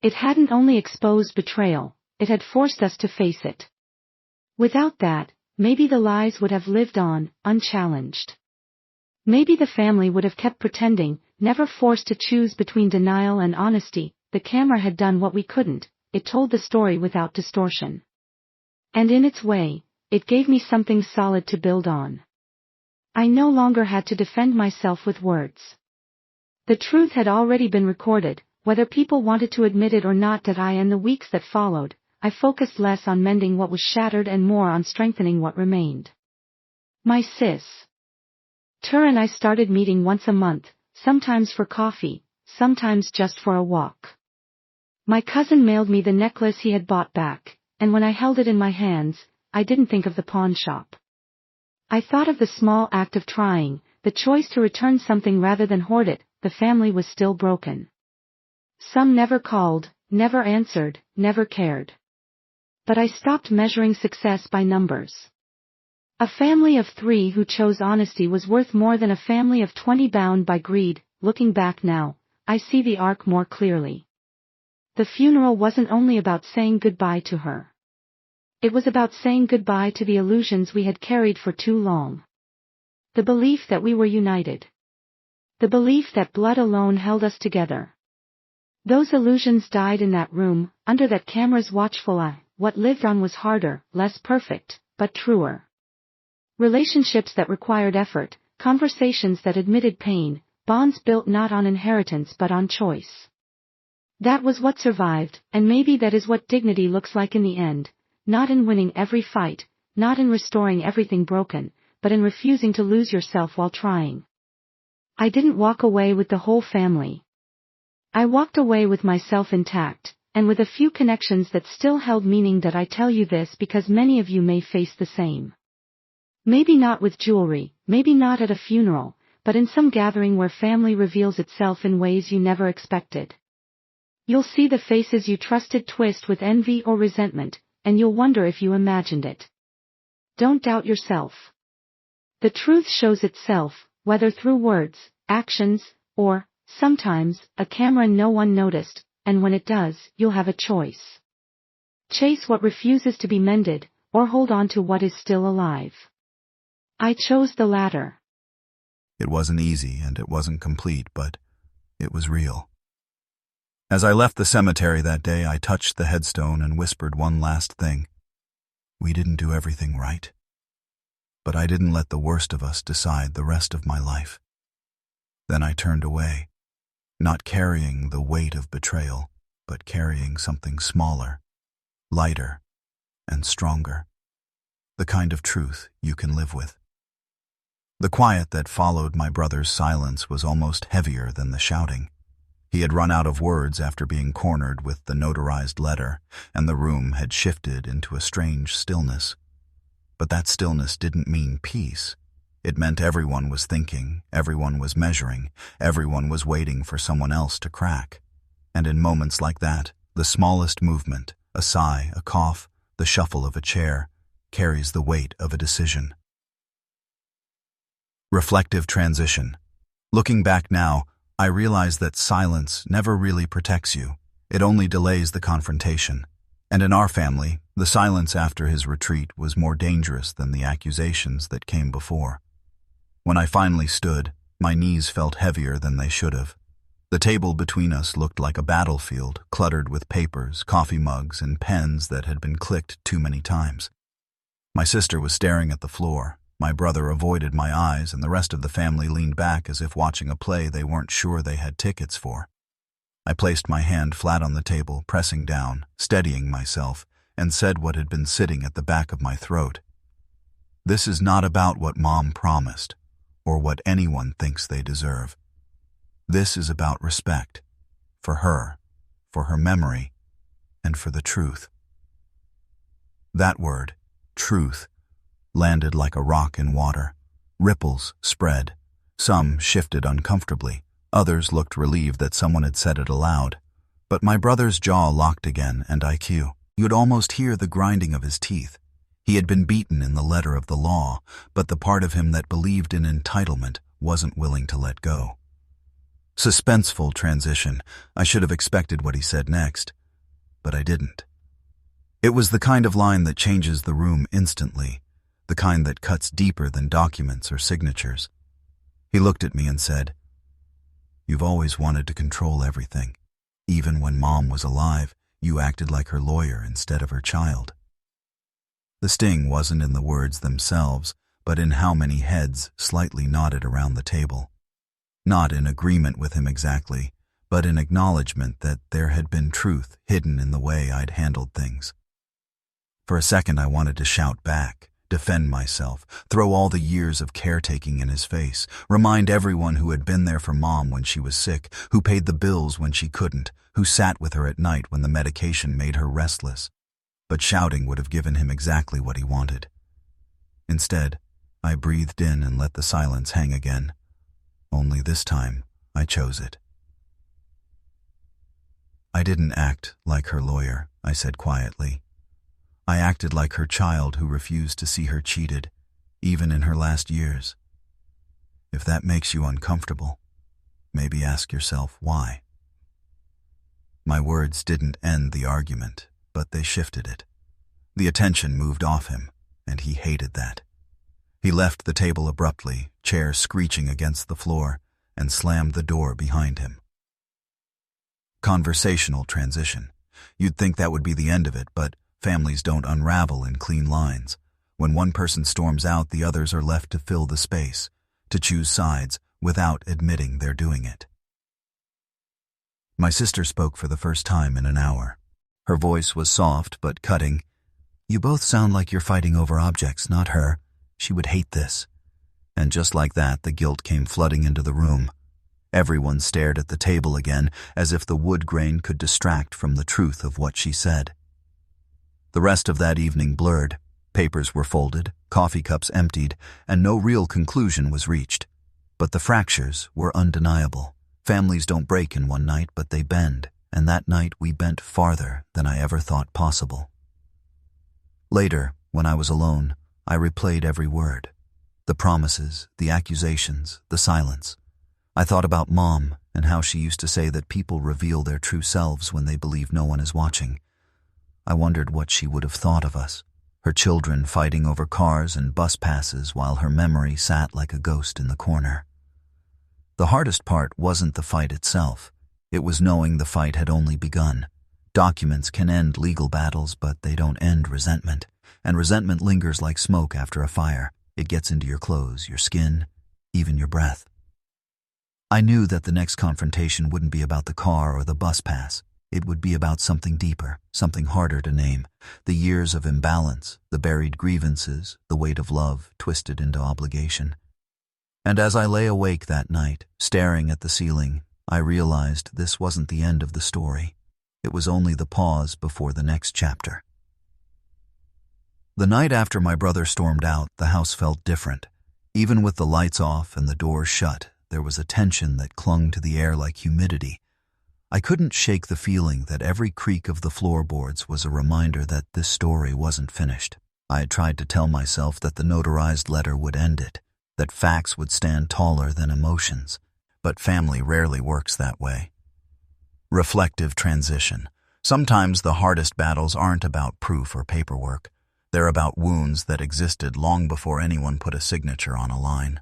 It hadn't only exposed betrayal, it had forced us to face it. Without that, maybe the lies would have lived on, unchallenged. Maybe the family would have kept pretending, never forced to choose between denial and honesty. The camera had done what we couldn't. it told the story without distortion. And in its way, it gave me something solid to build on. I no longer had to defend myself with words. The truth had already been recorded, whether people wanted to admit it or not. That in the weeks that followed, I focused less on mending what was shattered and more on strengthening what remained. My sis. Tur and I started meeting once a month, sometimes for coffee, sometimes just for a walk. My cousin mailed me the necklace he had bought back, and when I held it in my hands, I didn't think of the pawn shop. I thought of the small act of trying, the choice to return something rather than hoard it. The family was still broken. Some never called, never answered, never cared. But I stopped measuring success by numbers. A family of 3 who chose honesty was worth more than a family of 20 bound by greed. Looking back now, I see the arc more clearly. The funeral wasn't only about saying goodbye to her. It was about saying goodbye to the illusions we had carried for too long. The belief that we were united. The belief that blood alone held us together. Those illusions died in that room, under that camera's watchful eye. What lived on was harder, less perfect, but truer. Relationships that required effort, conversations that admitted pain, bonds built not on inheritance but on choice. That was what survived, and maybe that is what dignity looks like in the end, not in winning every fight, not in restoring everything broken, but in refusing to lose yourself while trying. I didn't walk away with the whole family. I walked away with myself intact, and with a few connections that still held meaning. That I tell you this because many of you may face the same. Maybe not with jewelry, maybe not at a funeral, but in some gathering where family reveals itself in ways you never expected. You'll see the faces you trusted twist with envy or resentment, and you'll wonder if you imagined it. Don't doubt yourself. The truth shows itself, whether through words, actions, or, sometimes, a camera no one noticed, and when it does, you'll have a choice. Chase what refuses to be mended, or hold on to what is still alive. I chose the latter. It wasn't easy and it wasn't complete, but it was real. As I left the cemetery that day, I touched the headstone and whispered one last thing. We didn't do everything right. But I didn't let the worst of us decide the rest of my life. Then I turned away, not carrying the weight of betrayal, but carrying something smaller, lighter, and stronger. The kind of truth you can live with. The quiet that followed my brother's silence was almost heavier than the shouting. He had run out of words after being cornered with the notarized letter, and the room had shifted into a strange stillness. But that stillness didn't mean peace. It meant everyone was thinking, everyone was measuring, everyone was waiting for someone else to crack. And in moments like that, the smallest movement, a sigh, a cough, the shuffle of a chair, carries the weight of a decision. Reflective transition. Looking back now, I realize that silence never really protects you. It only delays the confrontation. And in our family, the silence after his retreat was more dangerous than the accusations that came before. When I finally stood, my knees felt heavier than they should have. The table between us looked like a battlefield, cluttered with papers, coffee mugs, and pens that had been clicked too many times. My sister was staring at the floor. My brother avoided my eyes, and the rest of the family leaned back as if watching a play they weren't sure they had tickets for. I placed my hand flat on the table, pressing down, steadying myself, and said what had been sitting at the back of my throat. This is not about what Mom promised, or what anyone thinks they deserve. This is about respect, for her memory, and for the truth. That word, truth, landed like a rock in water. Ripples spread. Some shifted uncomfortably. Others looked relieved that someone had said it aloud. But my brother's jaw locked again, and you'd almost hear the grinding of his teeth. He had been beaten in the letter of the law, but the part of him that believed in entitlement wasn't willing to let go. Suspenseful transition. I should have expected what he said next, but I didn't. It was the kind of line that changes the room instantly, the kind that cuts deeper than documents or signatures. He looked at me and said, "You've always wanted to control everything. Even when Mom was alive, You acted like her lawyer instead of her child. The sting wasn't in the words themselves, but in how many heads slightly nodded around the table. Not in agreement with him exactly, but in acknowledgement that there had been truth hidden in the way I'd handled things. For a second I wanted to shout back, defend myself, throw all the years of caretaking in his face, remind everyone who had been there for Mom when she was sick, who paid the bills when she couldn't, who sat with her at night when the medication made her restless. But shouting would have given him exactly what he wanted. Instead, I breathed in and let the silence hang again. Only this time, I chose it. I didn't act like her lawyer, I said quietly. I acted like her child who refused to see her cheated, even in her last years. If that makes you uncomfortable, maybe ask yourself why. My words didn't end the argument, but they shifted it. The attention moved off him, and he hated that. He left the table abruptly, chair screeching against the floor, and slammed the door behind him. Conversational transition. You'd think that would be the end of it, but families don't unravel in clean lines. When one person storms out, the others are left to fill the space, to choose sides without admitting they're doing it. My sister spoke for the first time in an hour. Her voice was soft but cutting. "You both sound like you're fighting over objects, not her. She would hate this." And just like that, the guilt came flooding into the room. Everyone stared at the table again, as if the wood grain could distract from the truth of what she said. The rest of that evening blurred. Papers were folded, coffee cups emptied, and no real conclusion was reached. But the fractures were undeniable. Families don't break in one night, but they bend, and that night we bent farther than I ever thought possible. Later, when I was alone, I replayed every word. The promises, the accusations, the silence. I thought about Mom and how she used to say that people reveal their true selves when they believe no one is watching. I wondered what she would have thought of us, her children fighting over cars and bus passes while her memory sat like a ghost in the corner. The hardest part wasn't the fight itself. It was knowing the fight had only begun. Documents can end legal battles, but they don't end resentment. And resentment lingers like smoke after a fire. It gets into your clothes, your skin, even your breath. I knew that the next confrontation wouldn't be about the car or the bus pass. It would be about something deeper, something harder to name. The years of imbalance, the buried grievances, the weight of love twisted into obligation. And as I lay awake that night, staring at the ceiling, I realized this wasn't the end of the story. It was only the pause before the next chapter. The night after my brother stormed out, the house felt different. Even with the lights off and the doors shut, there was a tension that clung to the air like humidity. I couldn't shake the feeling that every creak of the floorboards was a reminder that this story wasn't finished. I had tried to tell myself that the notarized letter would end it, that facts would stand taller than emotions, but family rarely works that way. Reflective transition. Sometimes the hardest battles aren't about proof or paperwork. They're about wounds that existed long before anyone put a signature on a line.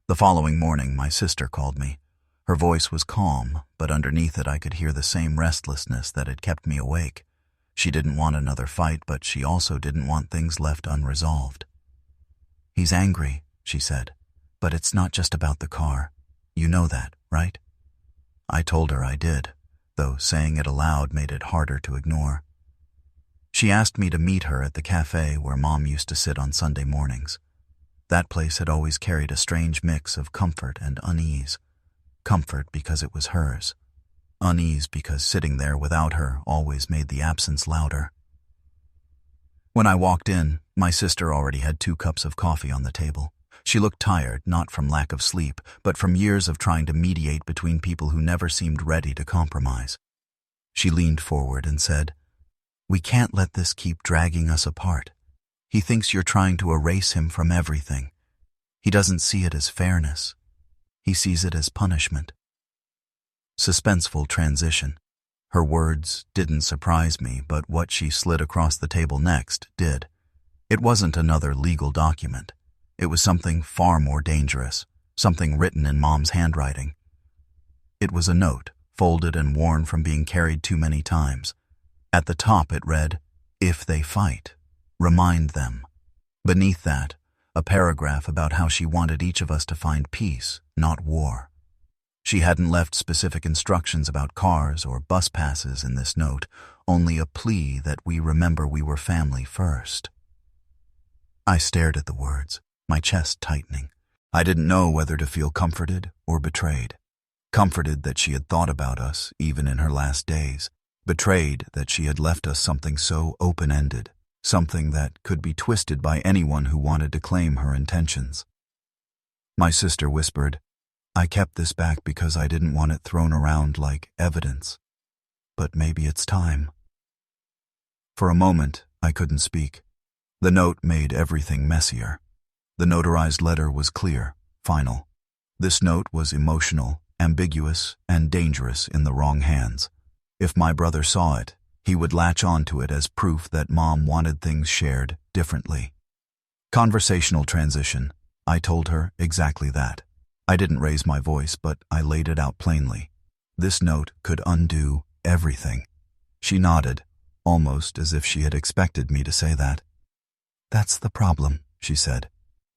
The following morning, my sister called me. Her voice was calm, but underneath it I could hear the same restlessness that had kept me awake. She didn't want another fight, but she also didn't want things left unresolved. "He's angry," she said, "but it's not just about the car. You know that, right?" I told her I did, though saying it aloud made it harder to ignore. She asked me to meet her at the cafe where Mom used to sit on Sunday mornings. That place had always carried a strange mix of comfort and unease. Comfort because it was hers. Unease because sitting there without her always made the absence louder. When I walked in, my sister already had 2 cups of coffee on the table. She looked tired, not from lack of sleep, but from years of trying to mediate between people who never seemed ready to compromise. She leaned forward and said, "We can't let this keep dragging us apart. He thinks you're trying to erase him from everything. He doesn't see it as fairness. He sees it as punishment." Suspenseful transition. Her words didn't surprise me, but what she slid across the table next did. It wasn't another legal document. It was something far more dangerous, something written in Mom's handwriting. It was a note, folded and worn from being carried too many times. At the top it read, "If they fight, remind them." Beneath that, a paragraph about how she wanted each of us to find peace, not war. She hadn't left specific instructions about cars or bus passes in this note, only a plea that we remember we were family first. I stared at the words, my chest tightening. I didn't know whether to feel comforted or betrayed. Comforted that she had thought about us, even in her last days. Betrayed that she had left us something so open-ended, something that could be twisted by anyone who wanted to claim her intentions. My sister whispered, "I kept this back because I didn't want it thrown around like evidence. But maybe it's time." For a moment, I couldn't speak. The note made everything messier. The notarized letter was clear, final. This note was emotional, ambiguous, and dangerous in the wrong hands. If my brother saw it, he would latch onto it as proof that Mom wanted things shared differently. Conversational transition. I told her exactly that. I didn't raise my voice, but I laid it out plainly. This note could undo everything. She nodded, almost as if she had expected me to say that. "That's the problem," she said.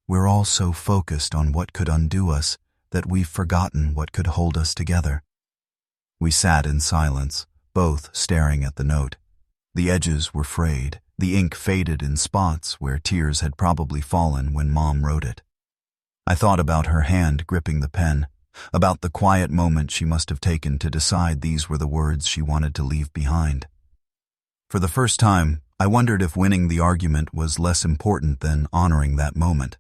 "We're all so focused on what could undo us that we've forgotten what could hold us together." We sat in silence, both staring at the note. The edges were frayed, the ink faded in spots where tears had probably fallen when Mom wrote it. I thought about her hand gripping the pen, about the quiet moment she must have taken to decide these were the words she wanted to leave behind. For the first time, I wondered if winning the argument was less important than honoring that moment.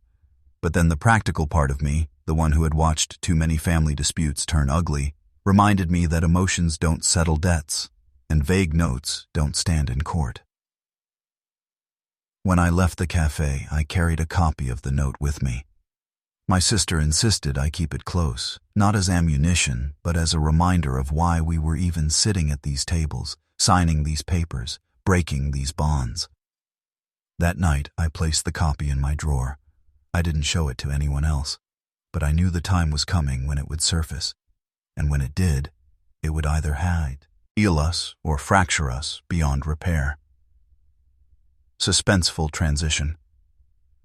But then the practical part of me, the one who had watched too many family disputes turn ugly, reminded me that emotions don't settle debts, and vague notes don't stand in court. When I left the cafe, I carried a copy of the note with me. My sister insisted I keep it close, not as ammunition, but as a reminder of why we were even sitting at these tables, signing these papers, breaking these bonds. That night, I placed the copy in my drawer. I didn't show it to anyone else, but I knew the time was coming when it would surface, and when it did, it would either heal us or fracture us beyond repair. Suspenseful transition.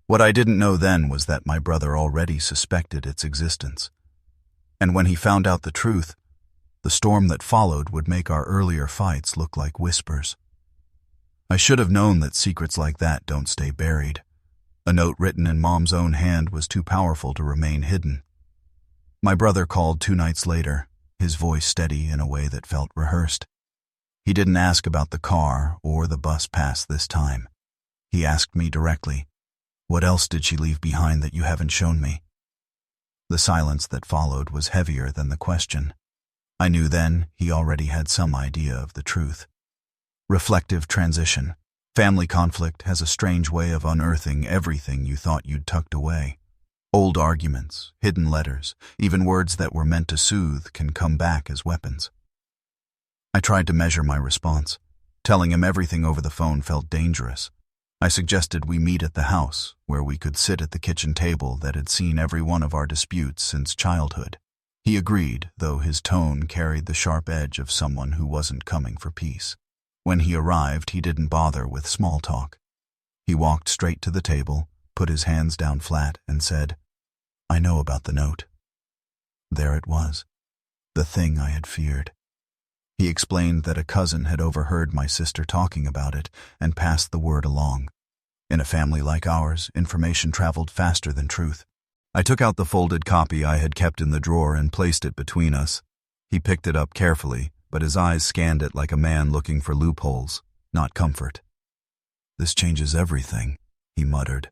What I didn't know then was that my brother already suspected its existence. And when he found out the truth, the storm that followed would make our earlier fights look like whispers. I should have known that secrets like that don't stay buried. A note written in Mom's own hand was too powerful to remain hidden. My brother called 2 nights later, his voice steady in a way that felt rehearsed. He didn't ask about the car or the bus pass this time. He asked me directly, "What else did she leave behind that you haven't shown me?" The silence that followed was heavier than the question. I knew then he already had some idea of the truth. Reflective transition. Family conflict has a strange way of unearthing everything you thought you'd tucked away. Old arguments, hidden letters, even words that were meant to soothe can come back as weapons. I tried to measure my response. Telling him everything over the phone felt dangerous. I suggested we meet at the house, where we could sit at the kitchen table that had seen every one of our disputes since childhood. He agreed, though his tone carried the sharp edge of someone who wasn't coming for peace. When he arrived, he didn't bother with small talk. He walked straight to the table, put his hands down flat, and said, "I know about the note." There it was, the thing I had feared. He explained that a cousin had overheard my sister talking about it and passed the word along. In a family like ours, information traveled faster than truth. I took out the folded copy I had kept in the drawer and placed it between us. He picked it up carefully, but his eyes scanned it like a man looking for loopholes, not comfort. "This changes everything," he muttered.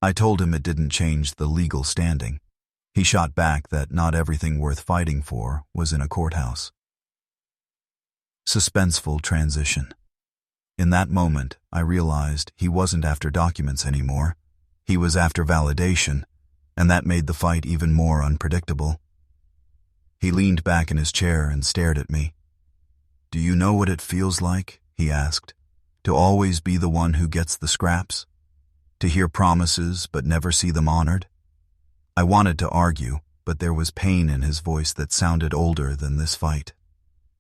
I told him it didn't change the legal standing. He shot back that not everything worth fighting for was in a courthouse. Suspenseful transition. In that moment, I realized he wasn't after documents anymore. He was after validation, and that made the fight even more unpredictable. He leaned back in his chair and stared at me. "Do you know what it feels like," he asked, "to always be the one who gets the scraps? To hear promises but never see them honored?" I wanted to argue, but there was pain in his voice that sounded older than this fight.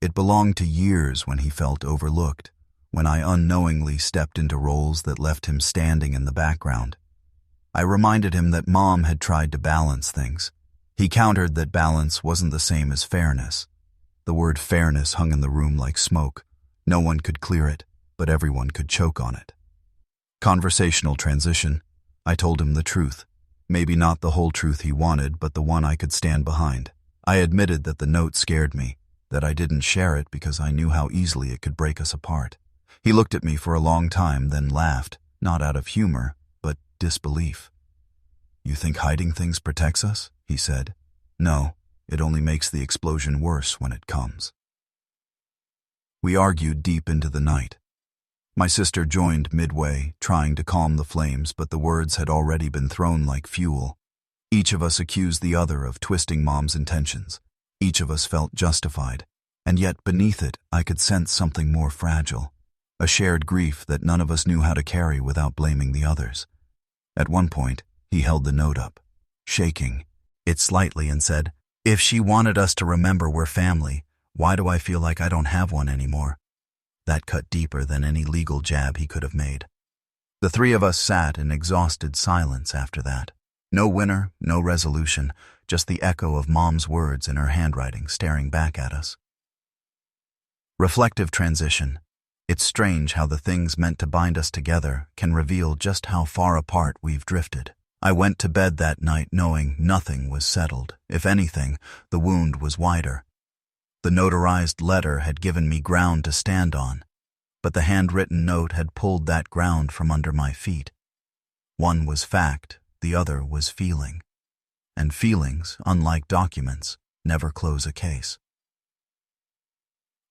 It belonged to years when he felt overlooked, when I unknowingly stepped into roles that left him standing in the background. I reminded him that Mom had tried to balance things. He countered that balance wasn't the same as fairness. The word fairness hung in the room like smoke. No one could clear it, but everyone could choke on it. Conversational transition. I told him the truth. Maybe not the whole truth he wanted, but the one I could stand behind. I admitted that the note scared me, that I didn't share it because I knew how easily it could break us apart. He looked at me for a long time, then laughed, not out of humor, but disbelief. "You think hiding things protects us?" he said. "No, it only makes the explosion worse when it comes." We argued deep into the night. My sister joined midway, trying to calm the flames, but the words had already been thrown like fuel. Each of us accused the other of twisting Mom's intentions. Each of us felt justified, and yet beneath it I could sense something more fragile, a shared grief that none of us knew how to carry without blaming the others. At one point, he held the note up, shaking it slightly, and said, "If she wanted us to remember we're family, why do I feel like I don't have one anymore?" That cut deeper than any legal jab he could have made. The three of us sat in exhausted silence after that. No winner, no resolution, just the echo of Mom's words in her handwriting staring back at us. Reflective transition. It's strange how the things meant to bind us together can reveal just how far apart we've drifted. I went to bed that night knowing nothing was settled. If anything, the wound was wider. The notarized letter had given me ground to stand on, but the handwritten note had pulled that ground from under my feet. One was fact, the other was feeling. And feelings, unlike documents, never close a case.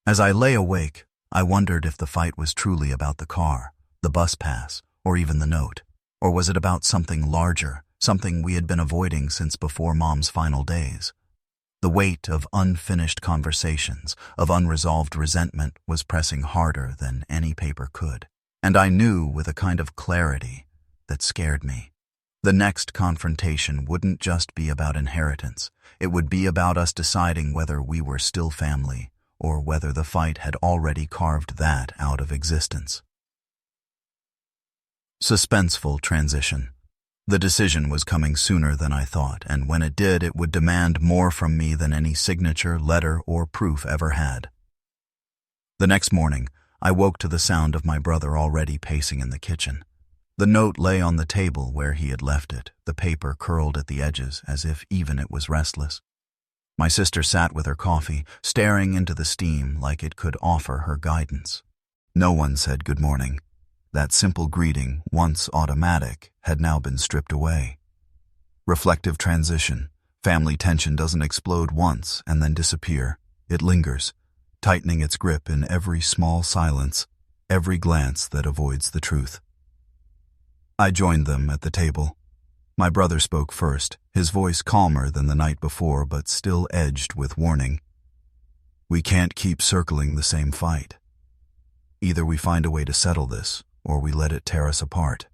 As I lay awake, I wondered if the fight was truly about the car, the bus pass, or even the note. Or was it about something larger, something we had been avoiding since before Mom's final days? The weight of unfinished conversations, of unresolved resentment, was pressing harder than any paper could. And I knew with a kind of clarity that scared me. The next confrontation wouldn't just be about inheritance. It would be about us deciding whether we were still family, or whether the fight had already carved that out of existence. Suspenseful transition. The decision was coming sooner than I thought, and when it did, it would demand more from me than any signature, letter, or proof ever had. The next morning, I woke to the sound of my brother already pacing in the kitchen. The note lay on the table where he had left it, the paper curled at the edges as if even it was restless. My sister sat with her coffee, staring into the steam like it could offer her guidance. No one said good morning. That simple greeting, once automatic, had now been stripped away. Reflective transition. Family tension doesn't explode once and then disappear. It lingers, tightening its grip in every small silence, every glance that avoids the truth. I joined them at the table. My brother spoke first, his voice calmer than the night before but still edged with warning. "We can't keep circling the same fight. Either we find a way to settle this, or we let it tear us apart."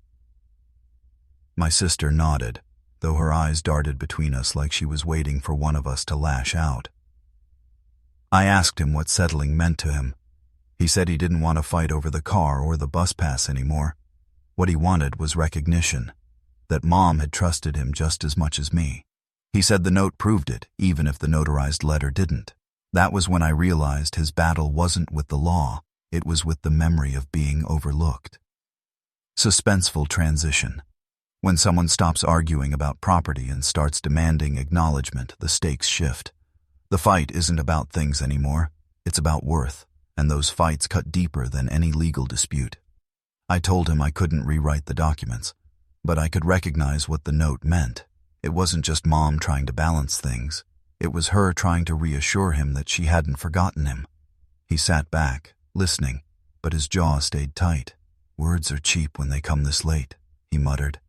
My sister nodded, though her eyes darted between us like she was waiting for one of us to lash out. I asked him what settling meant to him. He said he didn't want to fight over the car or the bus pass anymore. What he wanted was recognition, that Mom had trusted him just as much as me. He said the note proved it, even if the notarized letter didn't. That was when I realized his battle wasn't with the law, it was with the memory of being overlooked. Suspenseful transition. When someone stops arguing about property and starts demanding acknowledgement, the stakes shift. The fight isn't about things anymore, it's about worth, and those fights cut deeper than any legal dispute. I told him I couldn't rewrite the documents, but I could recognize what the note meant. It wasn't just Mom trying to balance things. It was her trying to reassure him that she hadn't forgotten him. He sat back, listening, but his jaw stayed tight. "Words are cheap when they come this late," he muttered.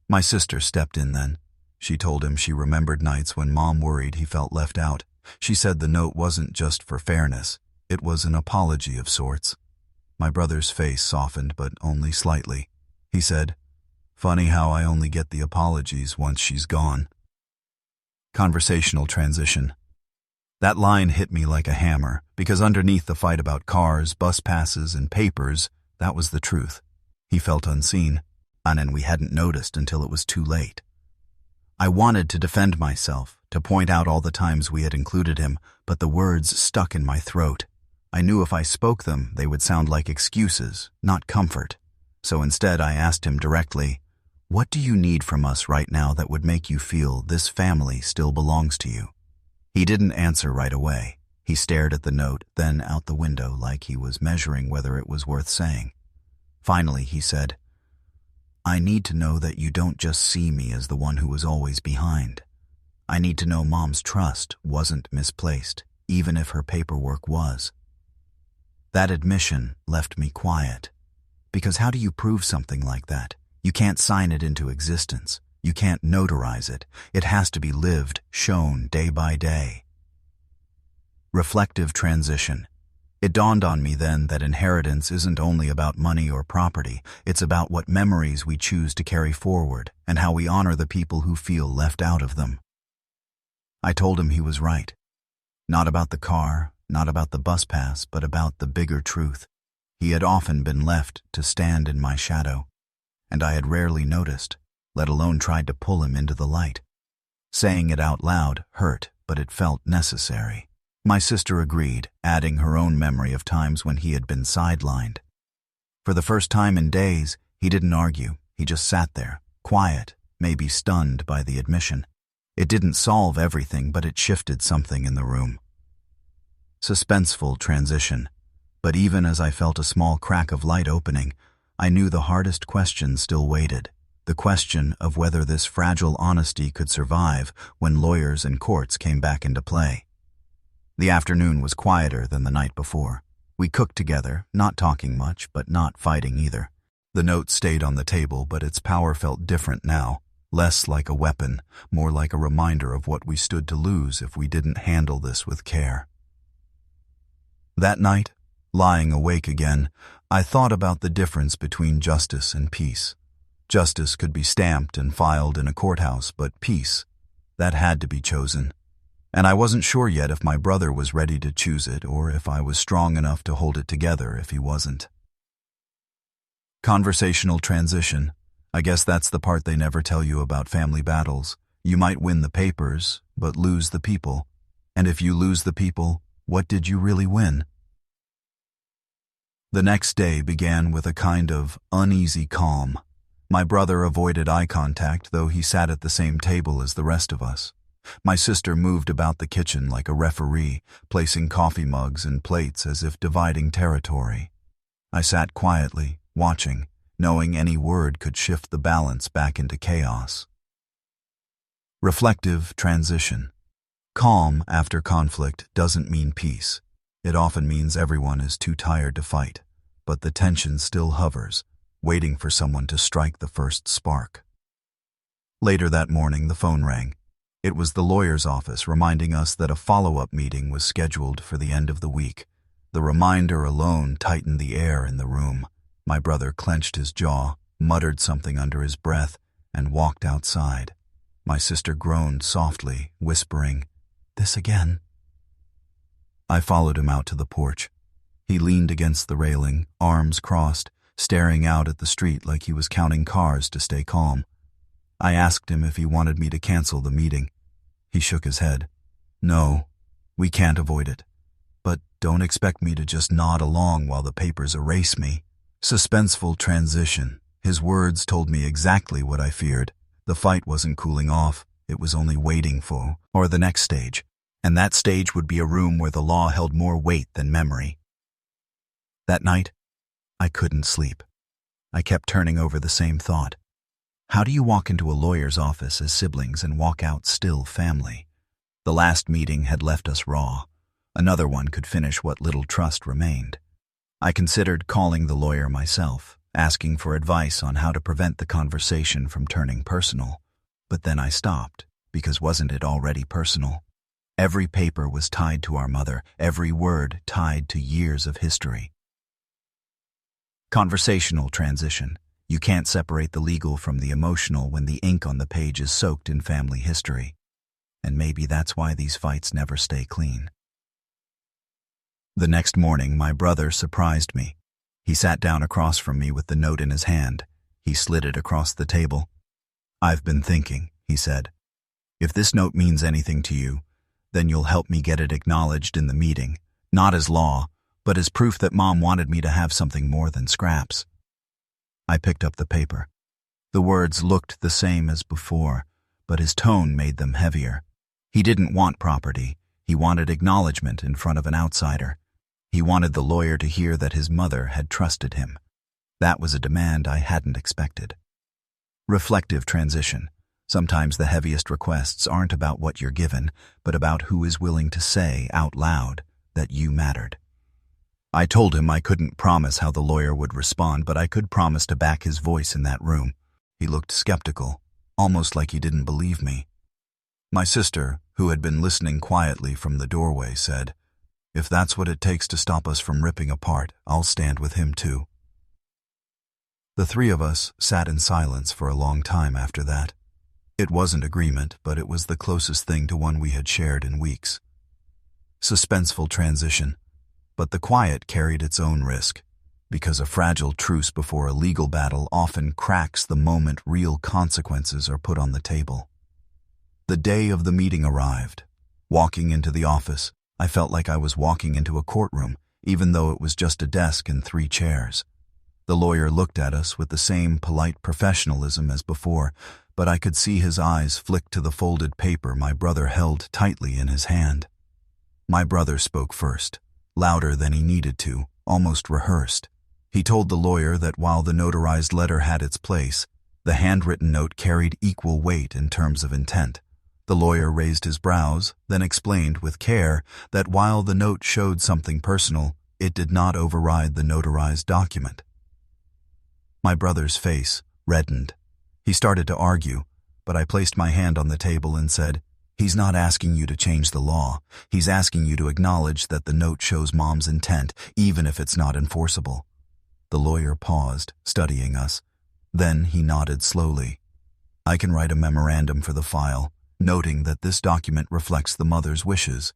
My sister stepped in then. She told him she remembered nights when Mom worried he felt left out. She said the note wasn't just for fairness. It was an apology of sorts. My brother's face softened, but only slightly. He said, "Funny how I only get the apologies once she's gone." Conversational transition. That line hit me like a hammer, because underneath the fight about cars, bus passes, and papers, that was the truth. He felt unseen, and we hadn't noticed until it was too late. I wanted to defend myself, to point out all the times we had included him, but the words stuck in my throat. I knew if I spoke them, they would sound like excuses, not comfort. So instead I asked him directly, "What do you need from us right now that would make you feel this family still belongs to you?" He didn't answer right away. He stared at the note, then out the window like he was measuring whether it was worth saying. Finally, he said, "I need to know that you don't just see me as the one who was always behind. I need to know Mom's trust wasn't misplaced, even if her paperwork was." That admission left me quiet. Because how do you prove something like that? You can't sign it into existence. You can't notarize it. It has to be lived, shown day by day. Reflective transition. It dawned on me then that inheritance isn't only about money or property. It's about what memories we choose to carry forward and how we honor the people who feel left out of them. I told him he was right. Not about the car, not about the bus pass, but about the bigger truth. He had often been left to stand in my shadow, and I had rarely noticed, let alone tried to pull him into the light. Saying it out loud hurt, but it felt necessary. My sister agreed, adding her own memory of times when he had been sidelined. For the first time in days, he didn't argue. He just sat there, quiet, maybe stunned by the admission. It didn't solve everything, but it shifted something in the room. Suspenseful transition. But even as I felt a small crack of light opening, I knew the hardest question still waited. The question of whether this fragile honesty could survive when lawyers and courts came back into play. The afternoon was quieter than the night before. We cooked together, not talking much, but not fighting either. The note stayed on the table, but its power felt different now. Less like a weapon, more like a reminder of what we stood to lose if we didn't handle this with care. That night, lying awake again, I thought about the difference between justice and peace. Justice could be stamped and filed in a courthouse, but peace, that had to be chosen. And I wasn't sure yet if my brother was ready to choose it or if I was strong enough to hold it together if he wasn't. Conversational transition. I guess that's the part they never tell you about family battles. You might win the papers, but lose the people. And if you lose the people, what did you really win? The next day began with a kind of uneasy calm. My brother avoided eye contact, though he sat at the same table as the rest of us. My sister moved about the kitchen like a referee, placing coffee mugs and plates as if dividing territory. I sat quietly, watching, knowing any word could shift the balance back into chaos. Reflective transition. Calm after conflict doesn't mean peace. It often means everyone is too tired to fight, but the tension still hovers, waiting for someone to strike the first spark. Later that morning, the phone rang. It was the lawyer's office reminding us that a follow-up meeting was scheduled for the end of the week. The reminder alone tightened the air in the room. My brother clenched his jaw, muttered something under his breath, and walked outside. My sister groaned softly, whispering, "This again." I followed him out to the porch. He leaned against the railing, arms crossed, staring out at the street like he was counting cars to stay calm. I asked him if he wanted me to cancel the meeting. He shook his head. "No, we can't avoid it. But don't expect me to just nod along while the papers erase me." Suspenseful transition. His words told me exactly what I feared. The fight wasn't cooling off. It was only waiting for the next stage. And that stage would be a room where the law held more weight than memory. That night, I couldn't sleep. I kept turning over the same thought. How do you walk into a lawyer's office as siblings and walk out still family? The last meeting had left us raw. Another one could finish what little trust remained. I considered calling the lawyer myself, asking for advice on how to prevent the conversation from turning personal. But then I stopped, because wasn't it already personal? Every paper was tied to our mother, every word tied to years of history. Conversational transition. You can't separate the legal from the emotional when the ink on the page is soaked in family history. And maybe that's why these fights never stay clean. The next morning, my brother surprised me. He sat down across from me with the note in his hand. He slid it across the table. "I've been thinking," he said. "If this note means anything to you, then you'll help me get it acknowledged in the meeting, not as law, but as proof that Mom wanted me to have something more than scraps." I picked up the paper. The words looked the same as before, but his tone made them heavier. He didn't want property. He wanted acknowledgement in front of an outsider. He wanted the lawyer to hear that his mother had trusted him. That was a demand I hadn't expected. Reflective transition. Sometimes the heaviest requests aren't about what you're given, but about who is willing to say out loud that you mattered. I told him I couldn't promise how the lawyer would respond, but I could promise to back his voice in that room. He looked skeptical, almost like he didn't believe me. My sister, who had been listening quietly from the doorway, said, "If that's what it takes to stop us from ripping apart, I'll stand with him too." The three of us sat in silence for a long time after that. It wasn't agreement, but it was the closest thing to one we had shared in weeks. Suspenseful transition, but the quiet carried its own risk, because a fragile truce before a legal battle often cracks the moment real consequences are put on the table. The day of the meeting arrived. Walking into the office, I felt like I was walking into a courtroom, even though it was just a desk and 3 chairs. The lawyer looked at us with the same polite professionalism as before, but I could see his eyes flick to the folded paper my brother held tightly in his hand. My brother spoke first, louder than he needed to, almost rehearsed. He told the lawyer that while the notarized letter had its place, the handwritten note carried equal weight in terms of intent. The lawyer raised his brows, then explained with care that while the note showed something personal, it did not override the notarized document. My brother's face reddened. He started to argue, but I placed my hand on the table and said, "He's not asking you to change the law. He's asking you to acknowledge that the note shows Mom's intent, even if it's not enforceable." The lawyer paused, studying us. Then he nodded slowly. "I can write a memorandum for the file, noting that this document reflects the mother's wishes.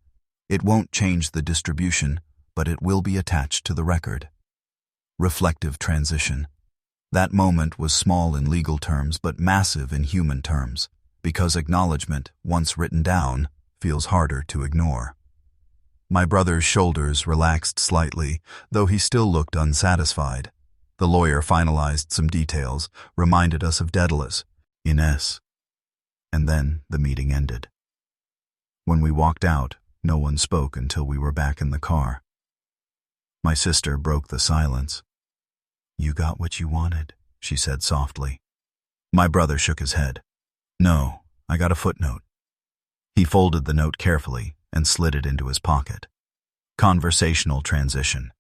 It won't change the distribution, but it will be attached to the record." Reflective transition. That moment was small in legal terms, but massive in human terms, because acknowledgement, once written down, feels harder to ignore. My brother's shoulders relaxed slightly, though he still looked unsatisfied. The lawyer finalized some details, reminded us of Daedalus, Ines, and then the meeting ended. When we walked out, no one spoke until we were back in the car. My sister broke the silence. "You got what you wanted," she said softly. My brother shook his head. "No, I got a footnote." He folded the note carefully and slid it into his pocket. Conversational transition.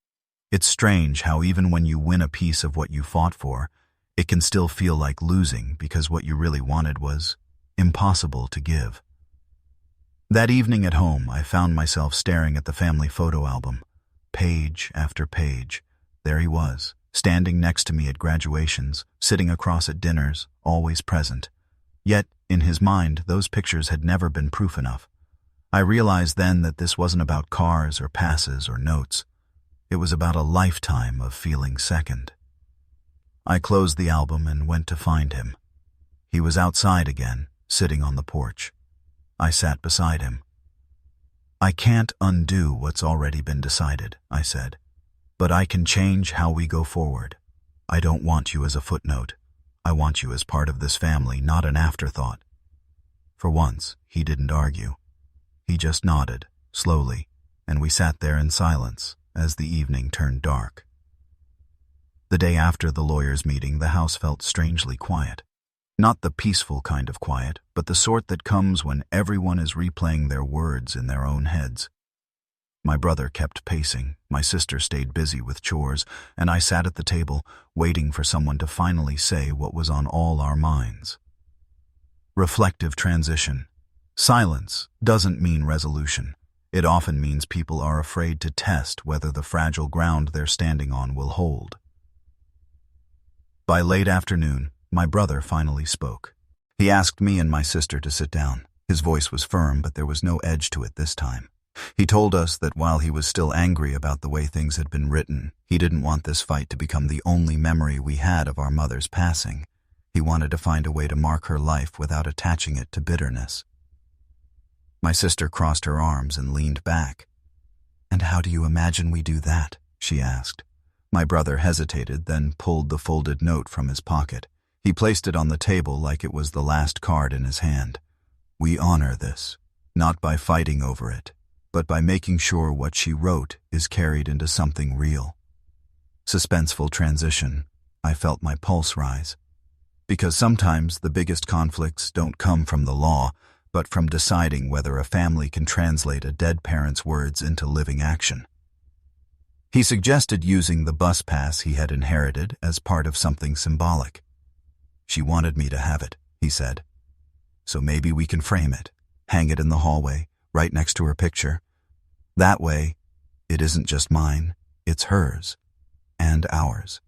It's strange how even when you win a piece of what you fought for, it can still feel like losing because what you really wanted was impossible to give. That evening at home, I found myself staring at the family photo album. Page after page, there he was, standing next to me at graduations, sitting across at dinners, always present. Yet, in his mind, those pictures had never been proof enough. I realized then that this wasn't about cars or passes or notes. It was about a lifetime of feeling second. I closed the album and went to find him. He was outside again, sitting on the porch. I sat beside him. "I can't undo what's already been decided," I said, "but I can change how we go forward. I don't want you as a footnote. I want you as part of this family, not an afterthought." For once, he didn't argue. He just nodded, slowly, and we sat there in silence as the evening turned dark. The day after the lawyers' meeting, the house felt strangely quiet. Not the peaceful kind of quiet, but the sort that comes when everyone is replaying their words in their own heads. My brother kept pacing, my sister stayed busy with chores, and I sat at the table, waiting for someone to finally say what was on all our minds. Reflective transition. Silence doesn't mean resolution. It often means people are afraid to test whether the fragile ground they're standing on will hold. By late afternoon, my brother finally spoke. He asked me and my sister to sit down. His voice was firm, but there was no edge to it this time. He told us that while he was still angry about the way things had been written, he didn't want this fight to become the only memory we had of our mother's passing. He wanted to find a way to mark her life without attaching it to bitterness. My sister crossed her arms and leaned back. "And how do you imagine we do that?" she asked. My brother hesitated, then pulled the folded note from his pocket. He placed it on the table like it was the last card in his hand. "We honor this, not by fighting over it, but by making sure what she wrote is carried into something real." Suspenseful transition. I felt my pulse rise. Because sometimes the biggest conflicts don't come from the law, but from deciding whether a family can translate a dead parent's words into living action. He suggested using the bus pass he had inherited as part of something symbolic. "She wanted me to have it," he said. "So maybe we can frame it, hang it in the hallway, right next to her picture. That way, it isn't just mine, it's hers, and ours."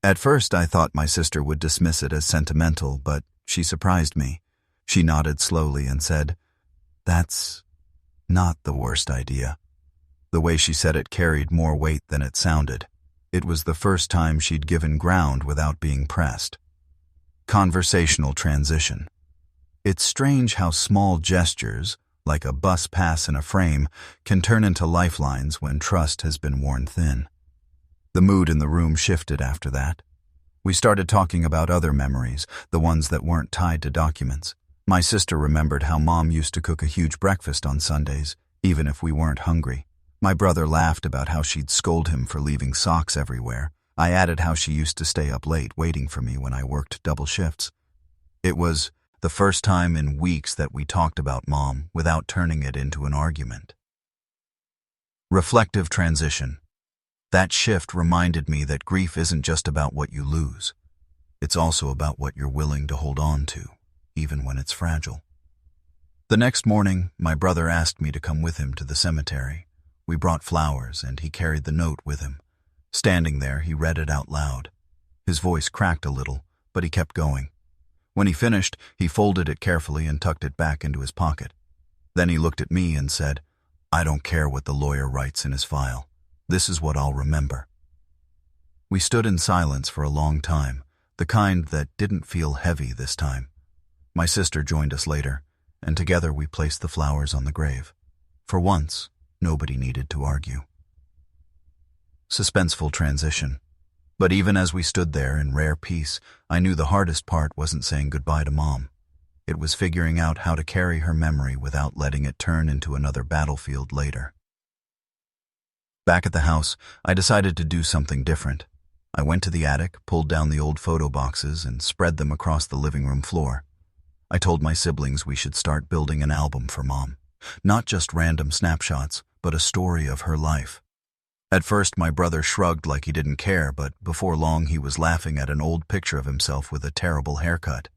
At first I thought my sister would dismiss it as sentimental, but she surprised me. She nodded slowly and said, "That's not the worst idea." The way she said it carried more weight than it sounded. It was the first time she'd given ground without being pressed. Conversational transition. It's strange how small gestures, like a bus pass in a frame, can turn into lifelines when trust has been worn thin. The mood in the room shifted after that. We started talking about other memories, the ones that weren't tied to documents. My sister remembered how Mom used to cook a huge breakfast on Sundays, even if we weren't hungry. My brother laughed about how she'd scold him for leaving socks everywhere. I added how she used to stay up late waiting for me when I worked double shifts. It was the first time in weeks that we talked about Mom without turning it into an argument. Reflective transition. That shift reminded me that grief isn't just about what you lose. It's also about what you're willing to hold on to, even when it's fragile. The next morning, my brother asked me to come with him to the cemetery. We brought flowers, and he carried the note with him. Standing there, he read it out loud. His voice cracked a little, but he kept going. When he finished, he folded it carefully and tucked it back into his pocket. Then he looked at me and said, "I don't care what the lawyer writes in his file. This is what I'll remember." We stood in silence for a long time, the kind that didn't feel heavy this time. My sister joined us later, and together we placed the flowers on the grave. For once, nobody needed to argue. Suspenseful transition. But even as we stood there in rare peace, I knew the hardest part wasn't saying goodbye to Mom. It was figuring out how to carry her memory without letting it turn into another battlefield later. Back at the house, I decided to do something different. I went to the attic, pulled down the old photo boxes, and spread them across the living room floor. I told my siblings we should start building an album for Mom. Not just random snapshots, but a story of her life. At first, my brother shrugged like he didn't care, but before long he was laughing at an old picture of himself with a terrible haircut.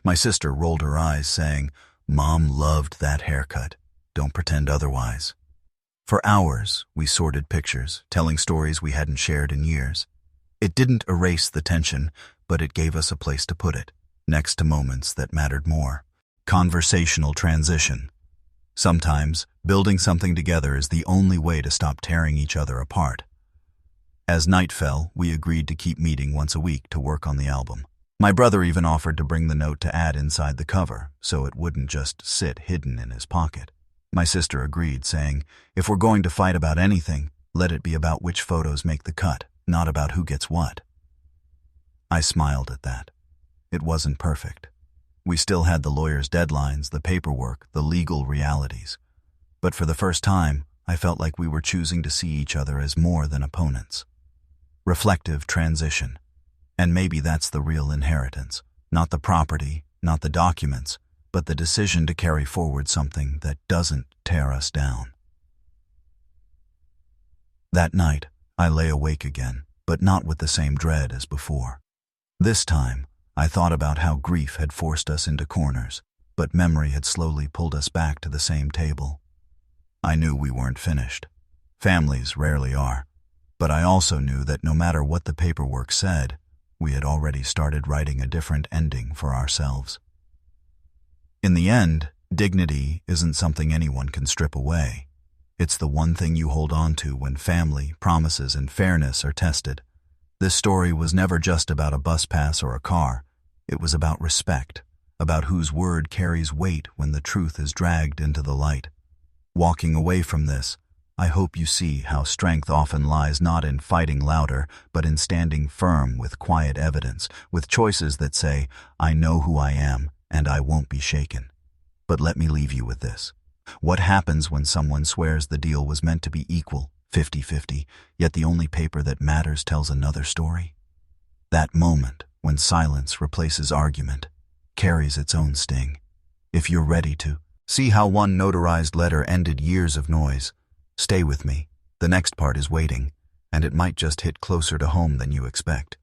My sister rolled her eyes, saying, "Mom loved that haircut. Don't pretend otherwise." For hours, we sorted pictures, telling stories we hadn't shared in years. It didn't erase the tension, but it gave us a place to put it, next to moments that mattered more. Conversational transition. Sometimes, building something together is the only way to stop tearing each other apart. As night fell, we agreed to keep meeting once a week to work on the album. My brother even offered to bring the note to add inside the cover, so it wouldn't just sit hidden in his pocket. My sister agreed, saying, "If we're going to fight about anything, let it be about which photos make the cut, not about who gets what." I smiled at that. It wasn't perfect. We still had the lawyer's deadlines, the paperwork, the legal realities. But for the first time, I felt like we were choosing to see each other as more than opponents. Reflective transition. And maybe that's the real inheritance. Not the property, not the documents, but the decision to carry forward something that doesn't tear us down. That night, I lay awake again, but not with the same dread as before. This time, I thought about how grief had forced us into corners, but memory had slowly pulled us back to the same table. I knew we weren't finished. Families rarely are. But I also knew that no matter what the paperwork said, we had already started writing a different ending for ourselves. In the end, dignity isn't something anyone can strip away. It's the one thing you hold on to when family, promises, and fairness are tested. This story was never just about a bus pass or a car. It was about respect, about whose word carries weight when the truth is dragged into the light. Walking away from this, I hope you see how strength often lies not in fighting louder, but in standing firm with quiet evidence, with choices that say, I know who I am, and I won't be shaken. But let me leave you with this. What happens when someone swears the deal was meant to be equal, 50-50, yet the only paper that matters tells another story? That moment, when silence replaces argument, carries its own sting. If you're ready to see how one notarized letter ended years of noise, stay with me. The next part is waiting, and it might just hit closer to home than you expect.